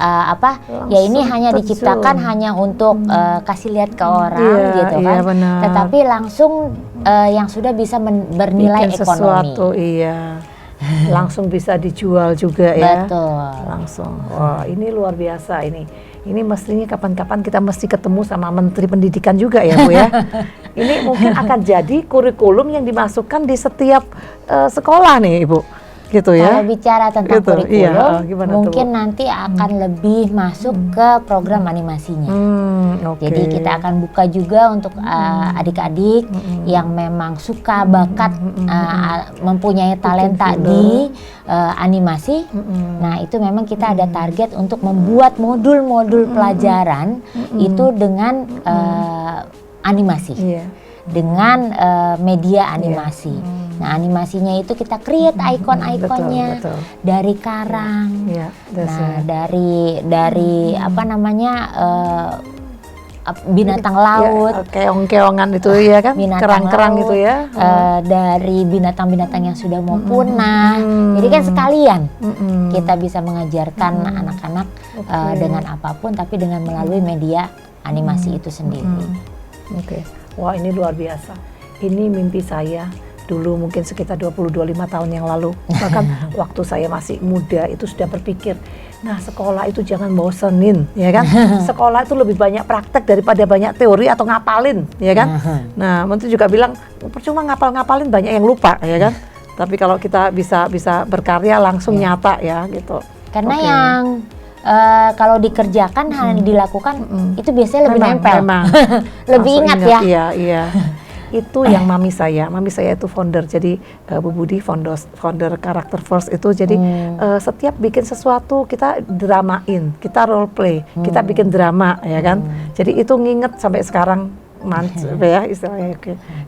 ya ini hanya diciptakan hanya untuk kasih lihat ke orang gitu kan. Tetapi langsung yang sudah bisa bernilai bikin ekonomi. Sesuatu, langsung bisa dijual juga ya. Betul. Langsung. Wah, ini luar biasa ini. Ini mestinya kapan-kapan kita mesti ketemu sama Menteri Pendidikan juga ya Bu ya. Ini mungkin akan jadi kurikulum yang dimasukkan di setiap sekolah nih Ibu. Gitu ya. Kalau bicara tentang kurikulum, mungkin tuh, nanti akan lebih masuk ke program animasinya. Jadi kita akan buka juga untuk adik-adik yang memang suka bakat, mempunyai talenta di animasi. Nah, itu memang kita ada target untuk membuat modul-modul pelajaran itu dengan animasi. Dengan media animasi. Nah, animasinya itu kita create ikon-ikonnya dari karang. Dari binatang laut, keong-keongan itu ya kan, kerang-kerang gitu ya, dari binatang-binatang yang sudah mau punah. Jadi kan sekalian kita bisa mengajarkan anak-anak dengan apapun, tapi dengan melalui media animasi itu sendiri. Wah, ini luar biasa. Ini mimpi saya dulu mungkin sekitar 20-25 tahun yang lalu. Bahkan waktu saya masih muda itu sudah berpikir, nah sekolah itu jangan bosenin, ya kan? Sekolah itu lebih banyak praktek daripada banyak teori atau ngapalin, ya kan? Nah, menteri juga bilang, percuma ngapalin banyak yang lupa, ya kan? Tapi kalau kita bisa berkarya langsung nyata ya gitu. Karena yang kalau dikerjakan hanya dilakukan itu biasanya lebih nempel. Lebih ingat ya. Iya. Itu yang mami saya itu founder, jadi Bu Budi founder Karakter Force itu, jadi setiap bikin sesuatu kita dramain, kita role play, kita bikin drama ya kan, jadi itu nginget sampai sekarang ya istilahnya.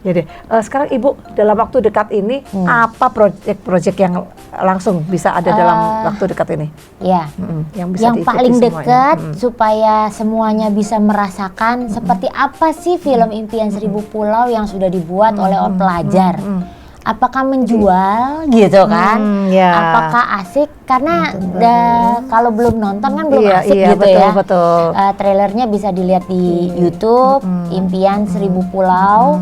Jadi sekarang Ibu dalam waktu dekat ini apa proyek yang langsung bisa ada dalam waktu dekat ini? Ya, yang bisa yang paling dekat supaya semuanya bisa merasakan seperti apa sih film Impian Seribu Pulau yang sudah dibuat oleh pelajar. Apakah menjual gitu kan? Apakah asik? Karena kalau belum nonton kan belum asik gitu betul, ya. Betul. Trailernya bisa dilihat di YouTube, Impian Seribu Pulau,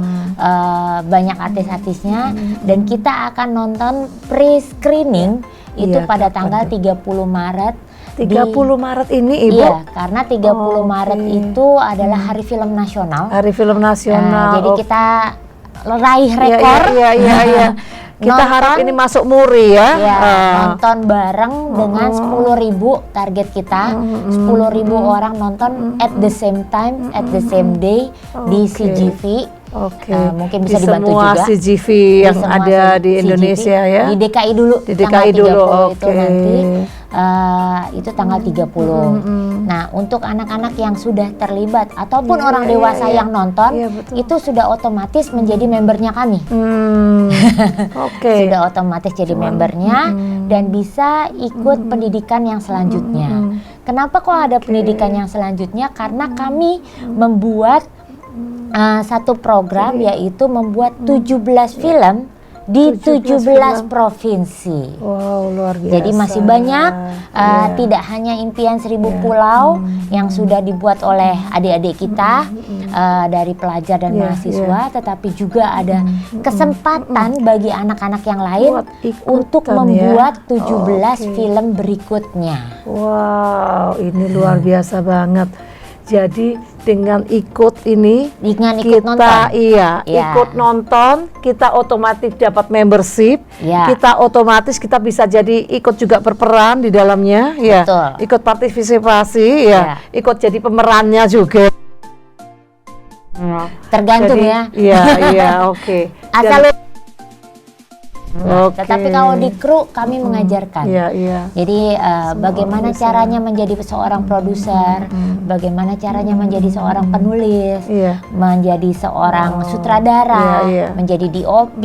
banyak artis-artisnya, dan kita akan nonton pre-screening itu pada tanggal 30 Maret. 30 Maret ini Ibu? Iya, karena 30 Maret itu adalah Hari Film Nasional. Hari Film Nasional. Jadi kita raih rekor. Iya. Kita harap ini masuk muri ya. Nonton bareng dengan 10.000 target kita. 10.000 orang nonton at the same time, at the same day di CGV. Mungkin bisa dibantu semua juga. CGV yang ada di Indonesia CGV, ya. Di DKI dulu. Di DKI dulu. Itu nanti. Itu tanggal 30. Nah, untuk anak-anak yang sudah terlibat ataupun orang dewasa yang nonton, itu sudah otomatis menjadi membernya kami. Sudah otomatis jadi membernya dan bisa ikut pendidikan yang selanjutnya. Kenapa kok ada pendidikan yang selanjutnya? Karena kami membuat satu program, yaitu membuat 17 film di 17 provinsi. Wow, luar biasa. Jadi masih banyak, tidak hanya Impian Seribu Pulau yang sudah dibuat oleh adik-adik kita dari pelajar dan mahasiswa, tetapi juga ada kesempatan bagi anak-anak yang lain untuk membuat 17 film berikutnya. Wow, ini luar biasa banget. Jadi dengan ikut ini, ikut nonton, kita otomatis dapat membership, kita otomatis kita bisa jadi ikut juga berperan di dalamnya, ikut partisipasi, ikut jadi pemerannya juga. Tergantung jadi, oke. Asal tetapi kalau di kru kami mengajarkan. Jadi bagaimana caranya menjadi seorang produser, bagaimana caranya menjadi seorang penulis, menjadi seorang sutradara, menjadi DOP,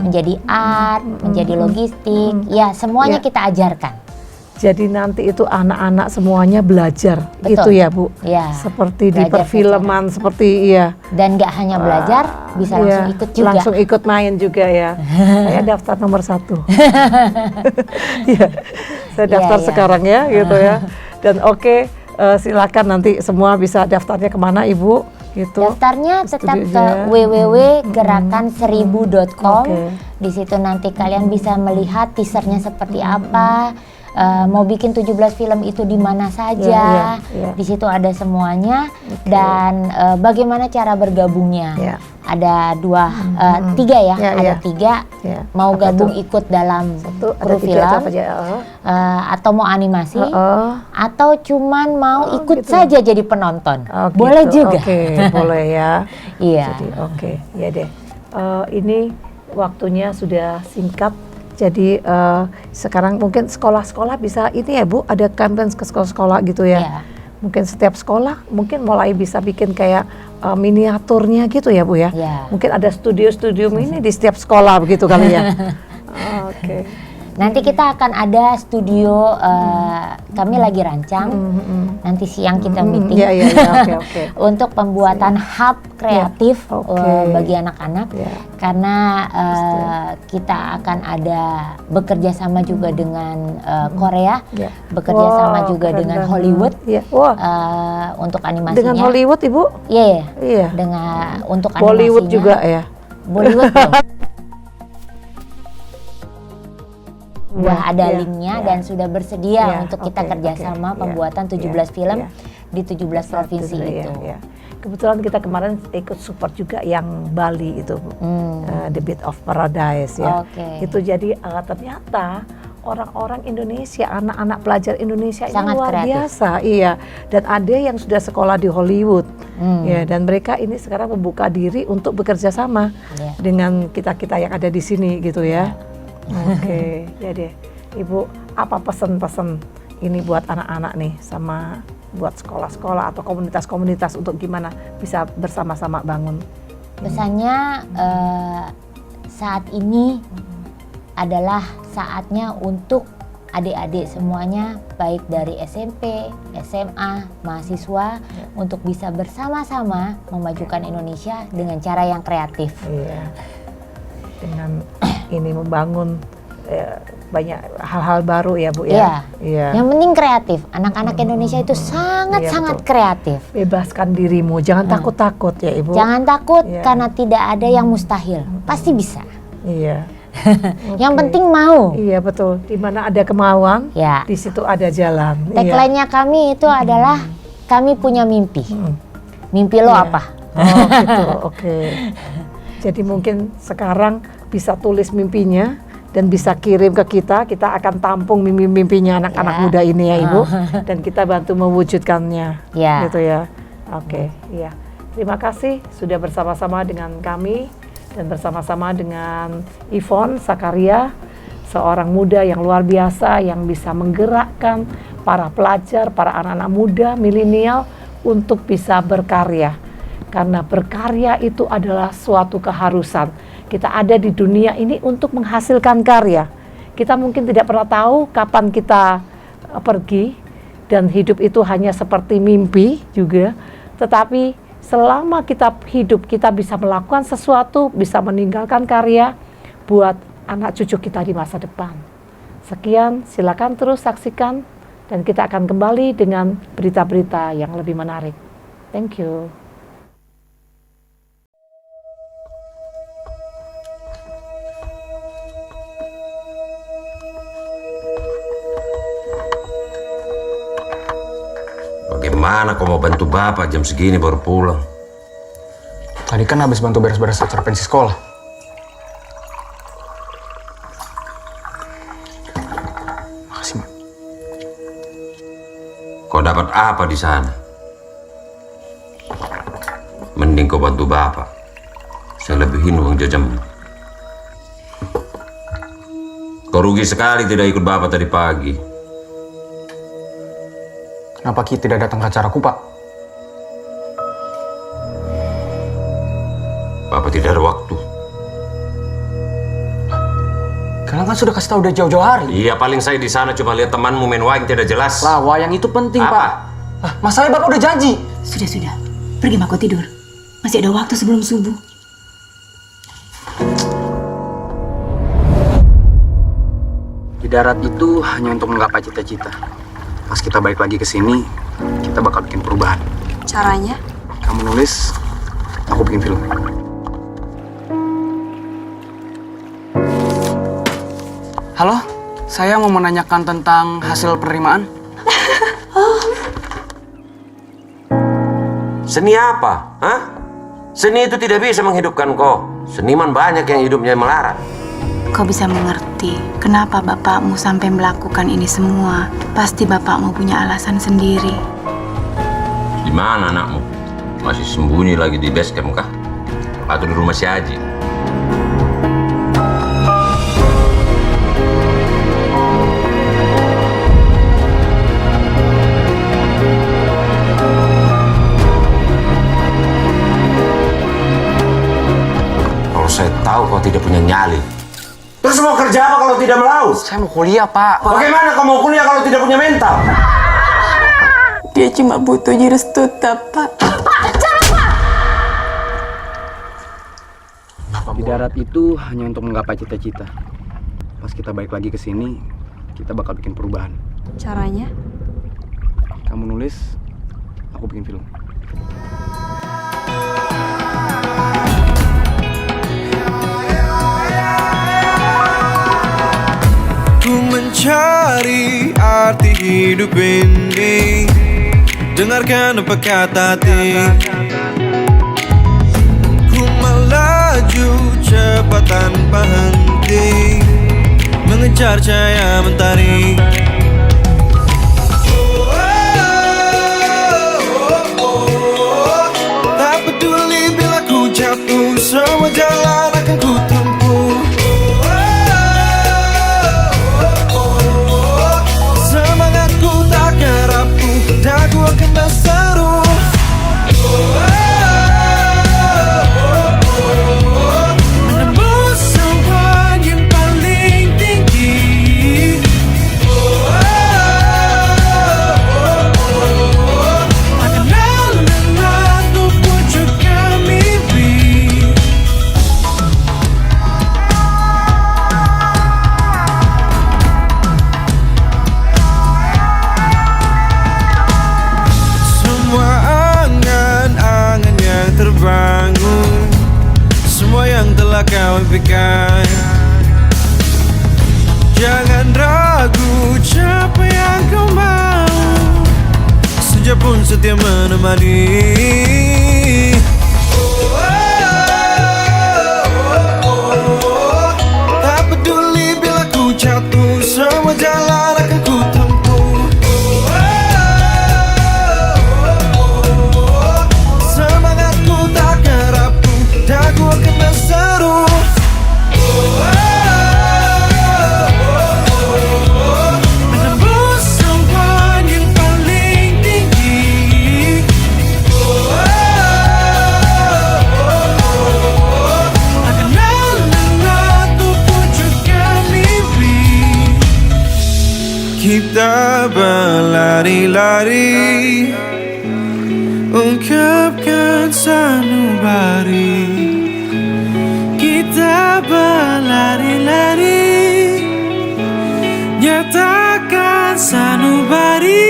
menjadi art, menjadi logistik, semuanya kita ajarkan. Jadi nanti itu anak-anak semuanya belajar. Itu ya Bu? Seperti belajar, di perfilman, seperti Dan nggak hanya belajar, bisa langsung ikut juga. Langsung ikut main juga ya. Saya daftar nomor 1. Saya daftar sekarang ya, gitu ya. Dan silakan nanti semua bisa daftarnya kemana Ibu? Gitu. Daftarnya tetap ke www.gerakan1000.com. Di situ nanti kalian bisa melihat teasernya seperti apa. Mau bikin 17 film itu di mana saja, di situ ada semuanya, dan bagaimana cara bergabungnya. Ada tiga ya, ada 3. Mau gabung ikut dalam kru film, atau mau animasi, atau cuman mau ikut saja jadi penonton, boleh juga. Boleh ya. Jadi, ya deh. Ini waktunya sudah singkat. Jadi sekarang mungkin sekolah-sekolah bisa ini ya Bu, ada campaign ke sekolah-sekolah gitu ya. Mungkin setiap sekolah mungkin mulai bisa bikin kayak miniaturnya gitu ya Bu ya. Mungkin ada studio-studio ini di setiap sekolah begitu kali ya. Nanti kita akan ada studio, kami lagi rancang. Nanti siang kita meeting Oke. untuk pembuatan hub kreatif bagi anak-anak. Karena kita akan ada bekerja sama juga dengan Korea, bekerja sama juga dengan Hollywood untuk animasinya. Dengan Hollywood, Ibu? Iya. Dengan untuk animasinya. Bollywood juga ya? Bollywood belum. Sudah ada linknya dan sudah bersedia untuk kita kerjasama pembuatan 17 film di 17 provinsi itu. Kebetulan kita kemarin ikut support juga yang Bali itu, The Bit of Paradise ya. Itu jadi ternyata orang-orang Indonesia, anak-anak pelajar Indonesia sangat ini luar kreatif. biasa, iya. Dan ada yang sudah sekolah di Hollywood, ya. Dan mereka ini sekarang membuka diri untuk bekerja sama dengan kita-kita yang ada di sini, gitu ya. Oke, jadi Ibu, apa pesan-pesan ini buat anak-anak nih, sama buat sekolah-sekolah atau komunitas-komunitas untuk gimana bisa bersama-sama bangun? Pesannya saat ini adalah saatnya untuk adik-adik semuanya, baik dari SMP, SMA, mahasiswa, untuk bisa bersama-sama memajukan Indonesia dengan cara yang kreatif. Iya. Dengan ini membangun banyak hal-hal baru ya, Bu ya. Iya. Yang penting kreatif. Anak-anak Indonesia itu sangat-sangat kreatif. Bebaskan dirimu, jangan takut-takut ya, Ibu. Jangan takut karena tidak ada yang mustahil. Pasti bisa. Iya. Yang penting mau. Iya, betul. Di mana ada kemauan, di situ ada jalan. Tagline-nya kami itu adalah kami punya mimpi. Mimpi lo apa? Oh, gitu. Oke. Jadi mungkin sekarang bisa tulis mimpinya dan bisa kirim ke kita akan tampung mimpi-mimpinya anak-anak muda ini ya, Ibu. Dan kita bantu mewujudkannya. Gitu ya. Oke, iya. Terima kasih sudah bersama-sama dengan kami dan bersama-sama dengan Yvonne Sakaria, seorang muda yang luar biasa yang bisa menggerakkan para pelajar, para anak-anak muda, milenial untuk bisa berkarya. Karena berkarya itu adalah suatu keharusan. Kita ada di dunia ini untuk menghasilkan karya. Kita mungkin tidak pernah tahu kapan kita pergi, dan hidup itu hanya seperti mimpi juga. Tetapi selama kita hidup, kita bisa melakukan sesuatu, bisa meninggalkan karya buat anak cucu kita di masa depan. Sekian, silakan terus saksikan, dan kita akan kembali dengan berita-berita yang lebih menarik. Thank you. Bagaimana kau mau bantu Bapak jam segini baru pulang? Tadi kan habis bantu beres-beres acara pensi sekolah. Makasih, Mak. Kau dapat apa di sana? Mending kau bantu Bapak. Saya lebihin uang jajanmu. Kau rugi sekali tidak ikut Bapak tadi pagi. Kenapa Ki tidak datang ke acaraku, Pak? Bapak tidak ada waktu. Kalian kan sudah kasih tahu udah jauh-jauh hari. Iya, paling saya di sana cuma lihat temanmu main wayang tidak jelas. Lah, wayang itu penting, apa? Pak. Masalahnya Bapak udah janji. Sudah. Pergi Mako tidur. Masih ada waktu sebelum subuh. Di darat itu hanya untuk menggapai cita-cita. Pas kita balik lagi ke sini, kita bakal bikin perubahan. Caranya? Kamu nulis, aku bikin film. Halo, saya mau menanyakan tentang hasil penerimaan. Seni apa? Hah? Seni itu tidak bisa menghidupkan kau. Seniman banyak yang hidupnya melarat. Kau bisa mengerti kenapa bapakmu sampai melakukan ini semua. Pasti bapakmu punya alasan sendiri. Di mana anakmu? Masih sembunyi lagi di base camp kah? Atau di rumah si Haji? Kalau saya tahu kau tidak punya nyali, terus mau kerja apa kalau tidak tidak melaut? Saya mau kuliah, Pak. Bagaimana kamu mau kuliah kalau tidak punya mental? Dia cuma butuh restu, Pak. Di darat itu hanya untuk menggapai cita-cita. Pas kita balik lagi ke sini, kita bakal bikin perubahan. Caranya? Kamu nulis, aku bikin film. Ku mencari arti hidup ini, dengarkan apa kata hati. Ku melaju cepat tanpa henti, mengejar cahaya mentari. Tak peduli bila ku jatuh, semua jalan akan ku tempuh. Semangatku takkan rapuh, dagu akan berseru. Menembus awan yang paling tinggi. Akan lelah untuk wujudkan mimpi. Semua angan-angan yang terbangun, semua yang telah kau impikan, jangan ragu siapa yang kau mau. Senja pun setia menemani. Tak peduli bila ku jatuh, semua jalan akan ku tempuh. Semangatku takkan rapuh, dagu akan berseru. Menembus awan yang paling tinggi. Akan lelah untuk wujudkan mimpi. Kita berlari-lari, ungkapkan sanubari. Kita berlari-lari, nyatakan sanubari.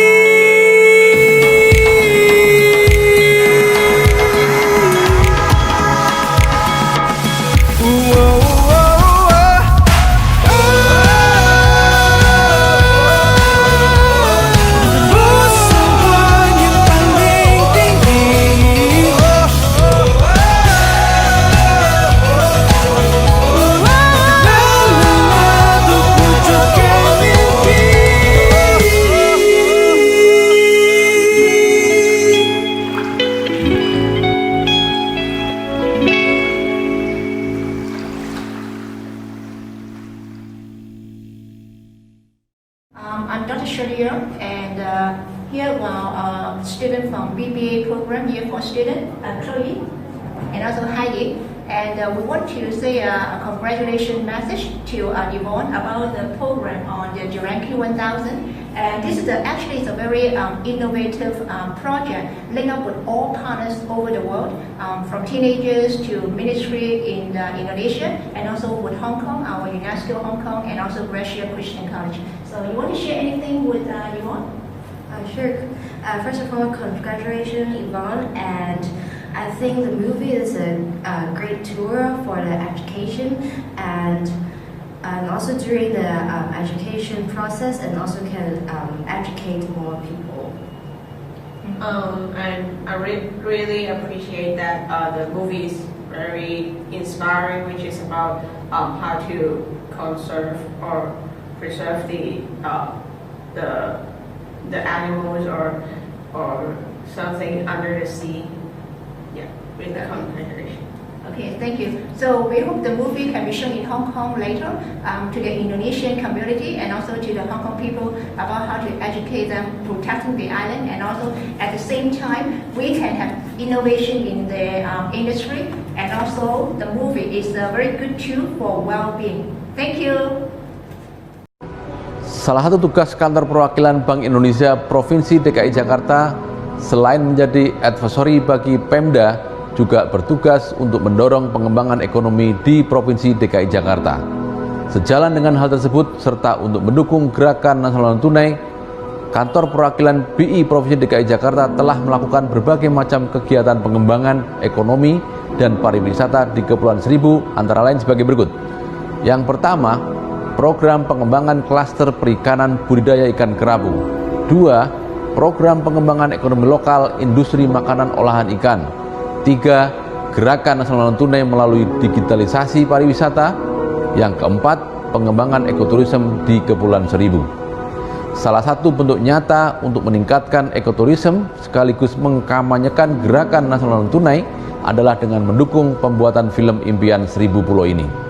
Menembus awan yang paling tinggi. Lelah untuk wujudkan mimpi. I'm Dr. Shadir, and here are student from BBA program, year 4 student, Chloe, and also Heidi. And we want to say a congratulations message to Yvonne about the program on the Duranky 1000. And this is actually it's a very innovative project linked up with all partners over the world, from teenagers to ministry in Indonesia, and also with Hong Kong, our UNESCO Hong Kong, and also Gracia Christian College. So you want to share anything with Yvonne? Sure. First of all, congratulations, Yvonne, and I think the movie is a great tour for the education, and also during the education process, and also can educate more people. And I really appreciate that the movie is very inspiring, which is about how to conserve or preserve the animals or something under the sea. Yeah, with the congratulations. Okay, thank you. So we hope the movie can be shown in Hong Kong later to the Indonesian community and also to the Hong Kong people about how to educate them protecting the island, and also at the same time we can have innovation in the industry, and also the movie is a very good tool for well-being. Thank you. Salah satu tugas kantor perwakilan Bank Indonesia Provinsi DKI Jakarta selain menjadi advisory bagi Pemda, juga bertugas untuk mendorong pengembangan ekonomi di Provinsi DKI Jakarta. Sejalan dengan hal tersebut serta untuk mendukung gerakan nasional tunai, kantor perwakilan BI Provinsi DKI Jakarta telah melakukan berbagai macam kegiatan pengembangan ekonomi dan pariwisata di Kepulauan Seribu, antara lain sebagai berikut. Yang pertama, program pengembangan klaster perikanan budidaya ikan kerapu. 2. Program pengembangan ekonomi lokal industri makanan olahan ikan. 3. Gerakan nasional tunai melalui digitalisasi pariwisata. Yang keempat, pengembangan ekoturisme di Kepulauan Seribu. Salah satu bentuk nyata untuk meningkatkan ekoturisme sekaligus mengkampanyekan gerakan nasional tunai adalah dengan mendukung pembuatan film Impian Seribu Pulau ini.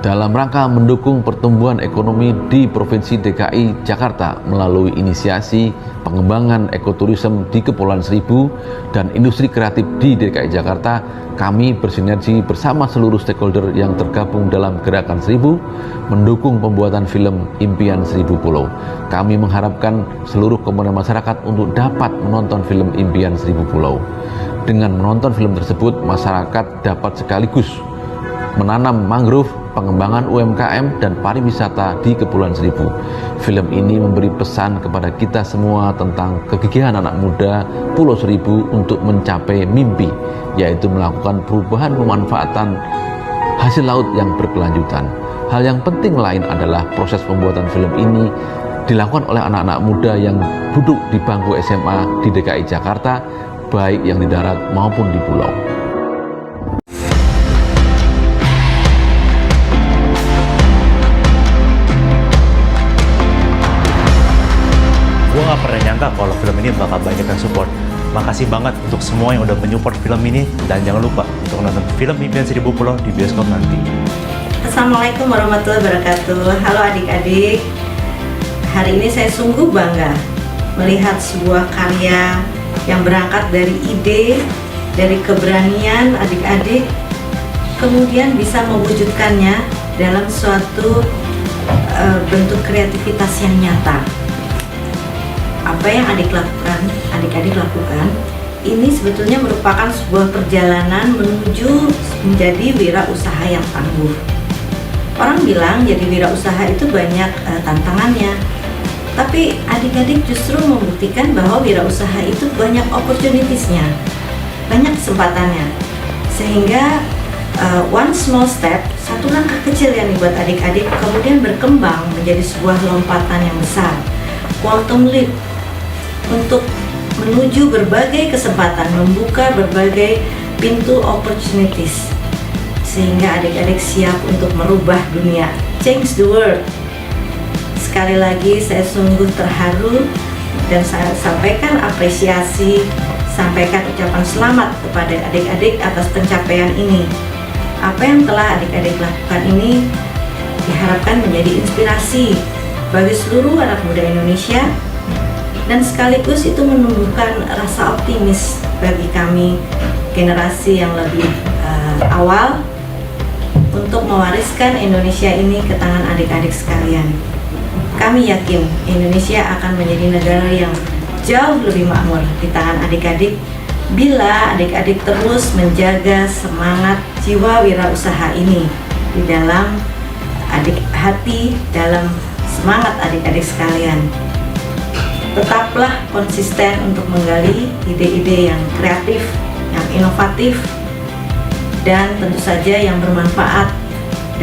Dalam rangka mendukung pertumbuhan ekonomi di Provinsi DKI Jakarta melalui inisiasi pengembangan ekoturisme di Kepulauan Seribu dan industri kreatif di DKI Jakarta, kami bersinergi bersama seluruh stakeholder yang tergabung dalam Gerakan Seribu mendukung pembuatan film Impian Seribu Pulau. Kami mengharapkan seluruh komponen masyarakat untuk dapat menonton film Impian Seribu Pulau. Dengan menonton film tersebut, masyarakat dapat sekaligus menanam mangrove, pengembangan UMKM dan pariwisata di Kepulauan Seribu. Film ini memberi pesan kepada kita semua tentang kegigihan anak muda Pulau Seribu untuk mencapai mimpi, yaitu melakukan perubahan pemanfaatan hasil laut yang berkelanjutan. Hal yang penting lain adalah proses pembuatan film ini dilakukan oleh anak-anak muda yang duduk di bangku SMA di DKI Jakarta, baik yang di darat maupun di pulau. Gue gak pernah nyangka kalau film ini bakal banyak yang support. Makasih banget untuk semua yang udah menyupport film ini, dan jangan lupa untuk nonton film Impian Seribu Pulau di bioskop nanti. Assalamualaikum warahmatullahi wabarakatuh. Halo adik-adik. Hari ini saya sungguh bangga melihat sebuah karya yang berangkat dari ide, dari keberanian adik-adik, kemudian bisa mewujudkannya dalam suatu bentuk kreativitas yang nyata. Apa yang adik-adik lakukan, ini sebetulnya merupakan sebuah perjalanan menuju menjadi wirausaha yang tangguh. Orang bilang jadi wirausaha itu banyak tantangannya, tapi adik-adik justru membuktikan bahwa wirausaha itu banyak opportunitiesnya, banyak kesempatannya. Sehingga one small step, satu langkah kecil yang dibuat adik-adik kemudian berkembang menjadi sebuah lompatan yang besar, quantum leap, untuk menuju berbagai kesempatan, membuka berbagai pintu opportunities, sehingga adik-adik siap untuk merubah dunia, change the world. Sekali lagi saya sungguh terharu dan saya sampaikan apresiasi, sampaikan ucapan selamat kepada adik-adik atas pencapaian ini. Apa yang telah adik-adik lakukan ini diharapkan menjadi inspirasi bagi seluruh anak muda Indonesia, dan sekaligus itu menumbuhkan rasa optimis bagi kami generasi yang lebih awal untuk mewariskan Indonesia ini ke tangan adik-adik sekalian. Kami yakin Indonesia akan menjadi negara yang jauh lebih makmur di tangan adik-adik bila adik-adik terus menjaga semangat jiwa wirausaha ini di dalam hati, dalam semangat adik-adik sekalian. Tetaplah konsisten untuk menggali ide-ide yang kreatif, yang inovatif, dan tentu saja yang bermanfaat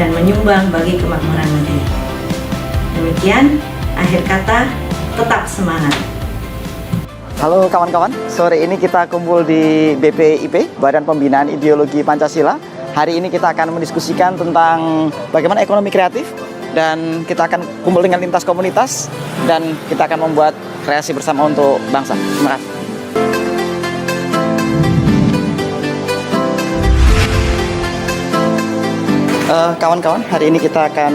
dan menyumbang bagi kemakmuran negeri. Demikian, akhir kata, tetap semangat. Halo kawan-kawan, sore ini kita kumpul di BPIP, Badan Pembinaan Ideologi Pancasila. Hari ini kita akan mendiskusikan tentang bagaimana ekonomi kreatif, dan kita akan kumpul dengan lintas komunitas, dan kita akan membuat kreasi bersama untuk bangsa. Terima kasih. Kawan-kawan, hari ini kita akan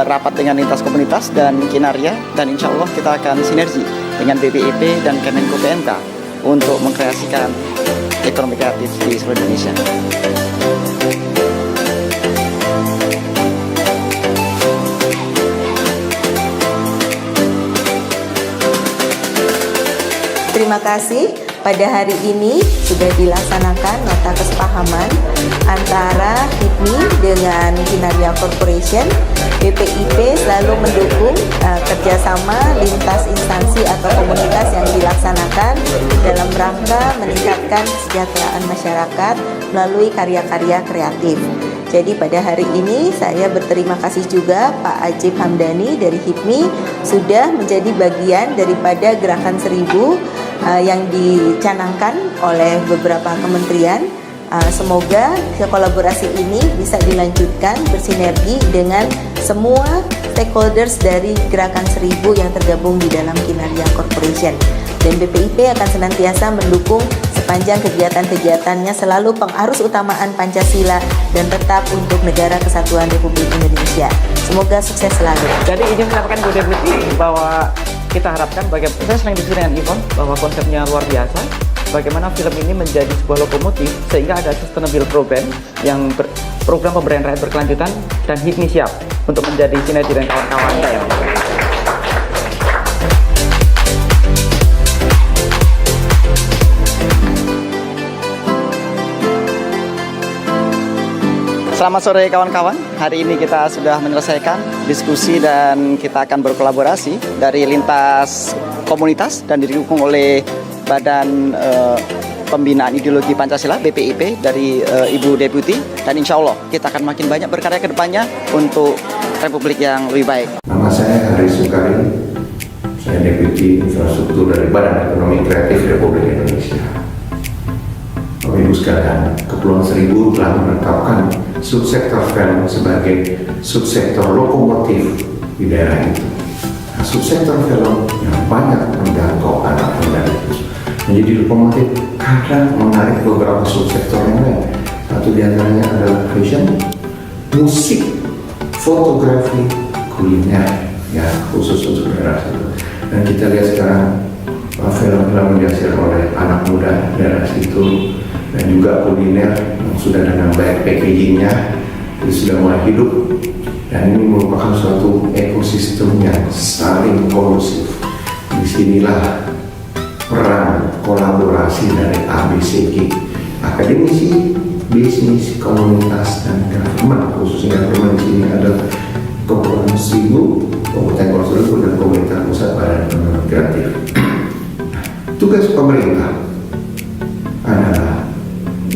rapat dengan lintas komunitas dan Kinarya, dan insya Allah kita akan sinergi dengan BPIP dan Kemenko PMK untuk mengkreasikan ekonomi kreatif di seluruh Indonesia. Terima kasih. Pada hari ini sudah dilaksanakan nota kesepahaman antara HIPMI dengan Kinaria Corporation. BPIP selalu mendukung kerjasama lintas instansi atau komunitas yang dilaksanakan dalam rangka meningkatkan kesejahteraan masyarakat melalui karya-karya kreatif. Jadi pada hari ini saya berterima kasih juga Pak Ajib Hamdani dari HIPMI sudah menjadi bagian daripada Gerakan 1000 yang dicanangkan oleh beberapa kementerian. Semoga kolaborasi ini bisa dilanjutkan bersinergi dengan semua stakeholders dari Gerakan 1000 yang tergabung di dalam Kinaria Corporation. Dan BPIP akan senantiasa mendukung sepanjang kegiatan-kegiatannya selalu pengarus utamaan Pancasila dan tetap untuk Negara Kesatuan Republik Indonesia. Semoga sukses selalu. Jadi izin menyampaikan Bu Deputi bahwa kita harapkan bagaimana, saya sering diskusi dengan Yvonne bahwa konsepnya luar biasa, bagaimana film ini menjadi sebuah lokomotif sehingga ada sustainable program yang program pemberdayaan rakyat berkelanjutan, dan HIPMI siap untuk menjadi sinergi dan kawan-kawan saya. Selamat sore kawan-kawan, hari ini kita sudah menyelesaikan diskusi dan kita akan berkolaborasi dari lintas komunitas dan didukung oleh Badan Pembinaan Ideologi Pancasila BPIP dari Ibu Deputi, dan insya Allah kita akan makin banyak berkarya ke depannya untuk Republik yang lebih baik. Nama saya Haris Sukari, saya Deputi Infrastruktur dari Badan Ekonomi Kreatif Republik Indonesia. Bapak Ibu sekalian, Kepulauan Seribu telah menetapkan subsektor film sebagai subsektor lokomotif di daerah itu. Nah, subsektor film yang banyak menjangkau anak muda itu menjadi lokomotif, kadang menarik beberapa subsektor yang lain. Satu di antaranya adalah fashion, musik, fotografi, kuliner, ya khusus untuk daerah itu. Dan kita lihat sekarang film-film yang dihasilkan oleh anak muda daerah situ, dan juga kuliner yang sudah dengan baik packagingnya, sudah mulai hidup, dan ini merupakan suatu ekosistem yang saling kondusif. Disinilah peran kolaborasi dari ABCG, akademisi, bisnis, komunitas, dan government. Khususnya government di sini ada Kepulauan Seribu, Kabupaten Kepulauan Seribu, dan Pemerintah Pusat Badan Ekonomi Kreatif. Tugas pemerintah adalah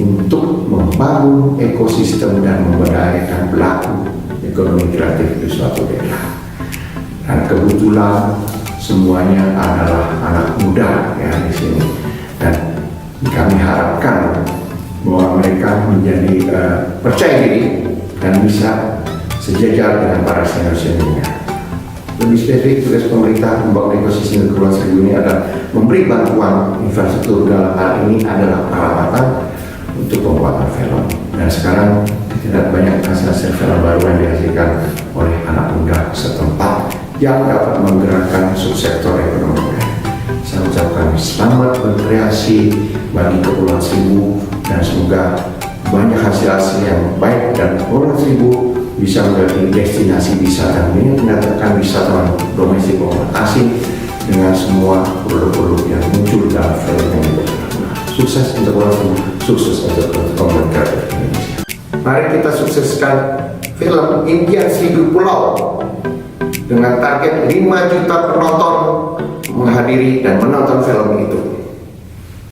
untuk membangun ekosistem dan memberdayakan pelaku ekonomi kreatif di suatu daerah. Dan kebetulan semuanya adalah anak muda ya di sini, dan kami harapkan bahwa mereka menjadi percaya diri dan bisa sejajar dengan para senior-seniornya. Lebih spesifik, tugas pemerintah membangun ekosistem Kepulauan Seribu ini adalah memberi bantuan infrastruktur, dalam hal ini adalah peralatan untuk pembuatan film. Dan sekarang tidak banyak hasil film baru yang dihasilkan oleh anak muda setempat yang dapat menggerakkan subsektor ekonomi. Saya ucapkan selamat berkreasi bagi Kepulauan Seribu, dan semoga banyak hasil-hasil yang baik dan Kepulauan Seribu bisa menjadi destinasi wisata yang mendatangkan wisatawan domestik maupun asing dengan semua produk-produk yang muncul dalam film ini. Sukses untuk orang, sukses untuk pemerintah Indonesia. Mari kita sukseskan film Impian 1000 Pulau dengan target 5 juta penonton menghadiri dan menonton film itu.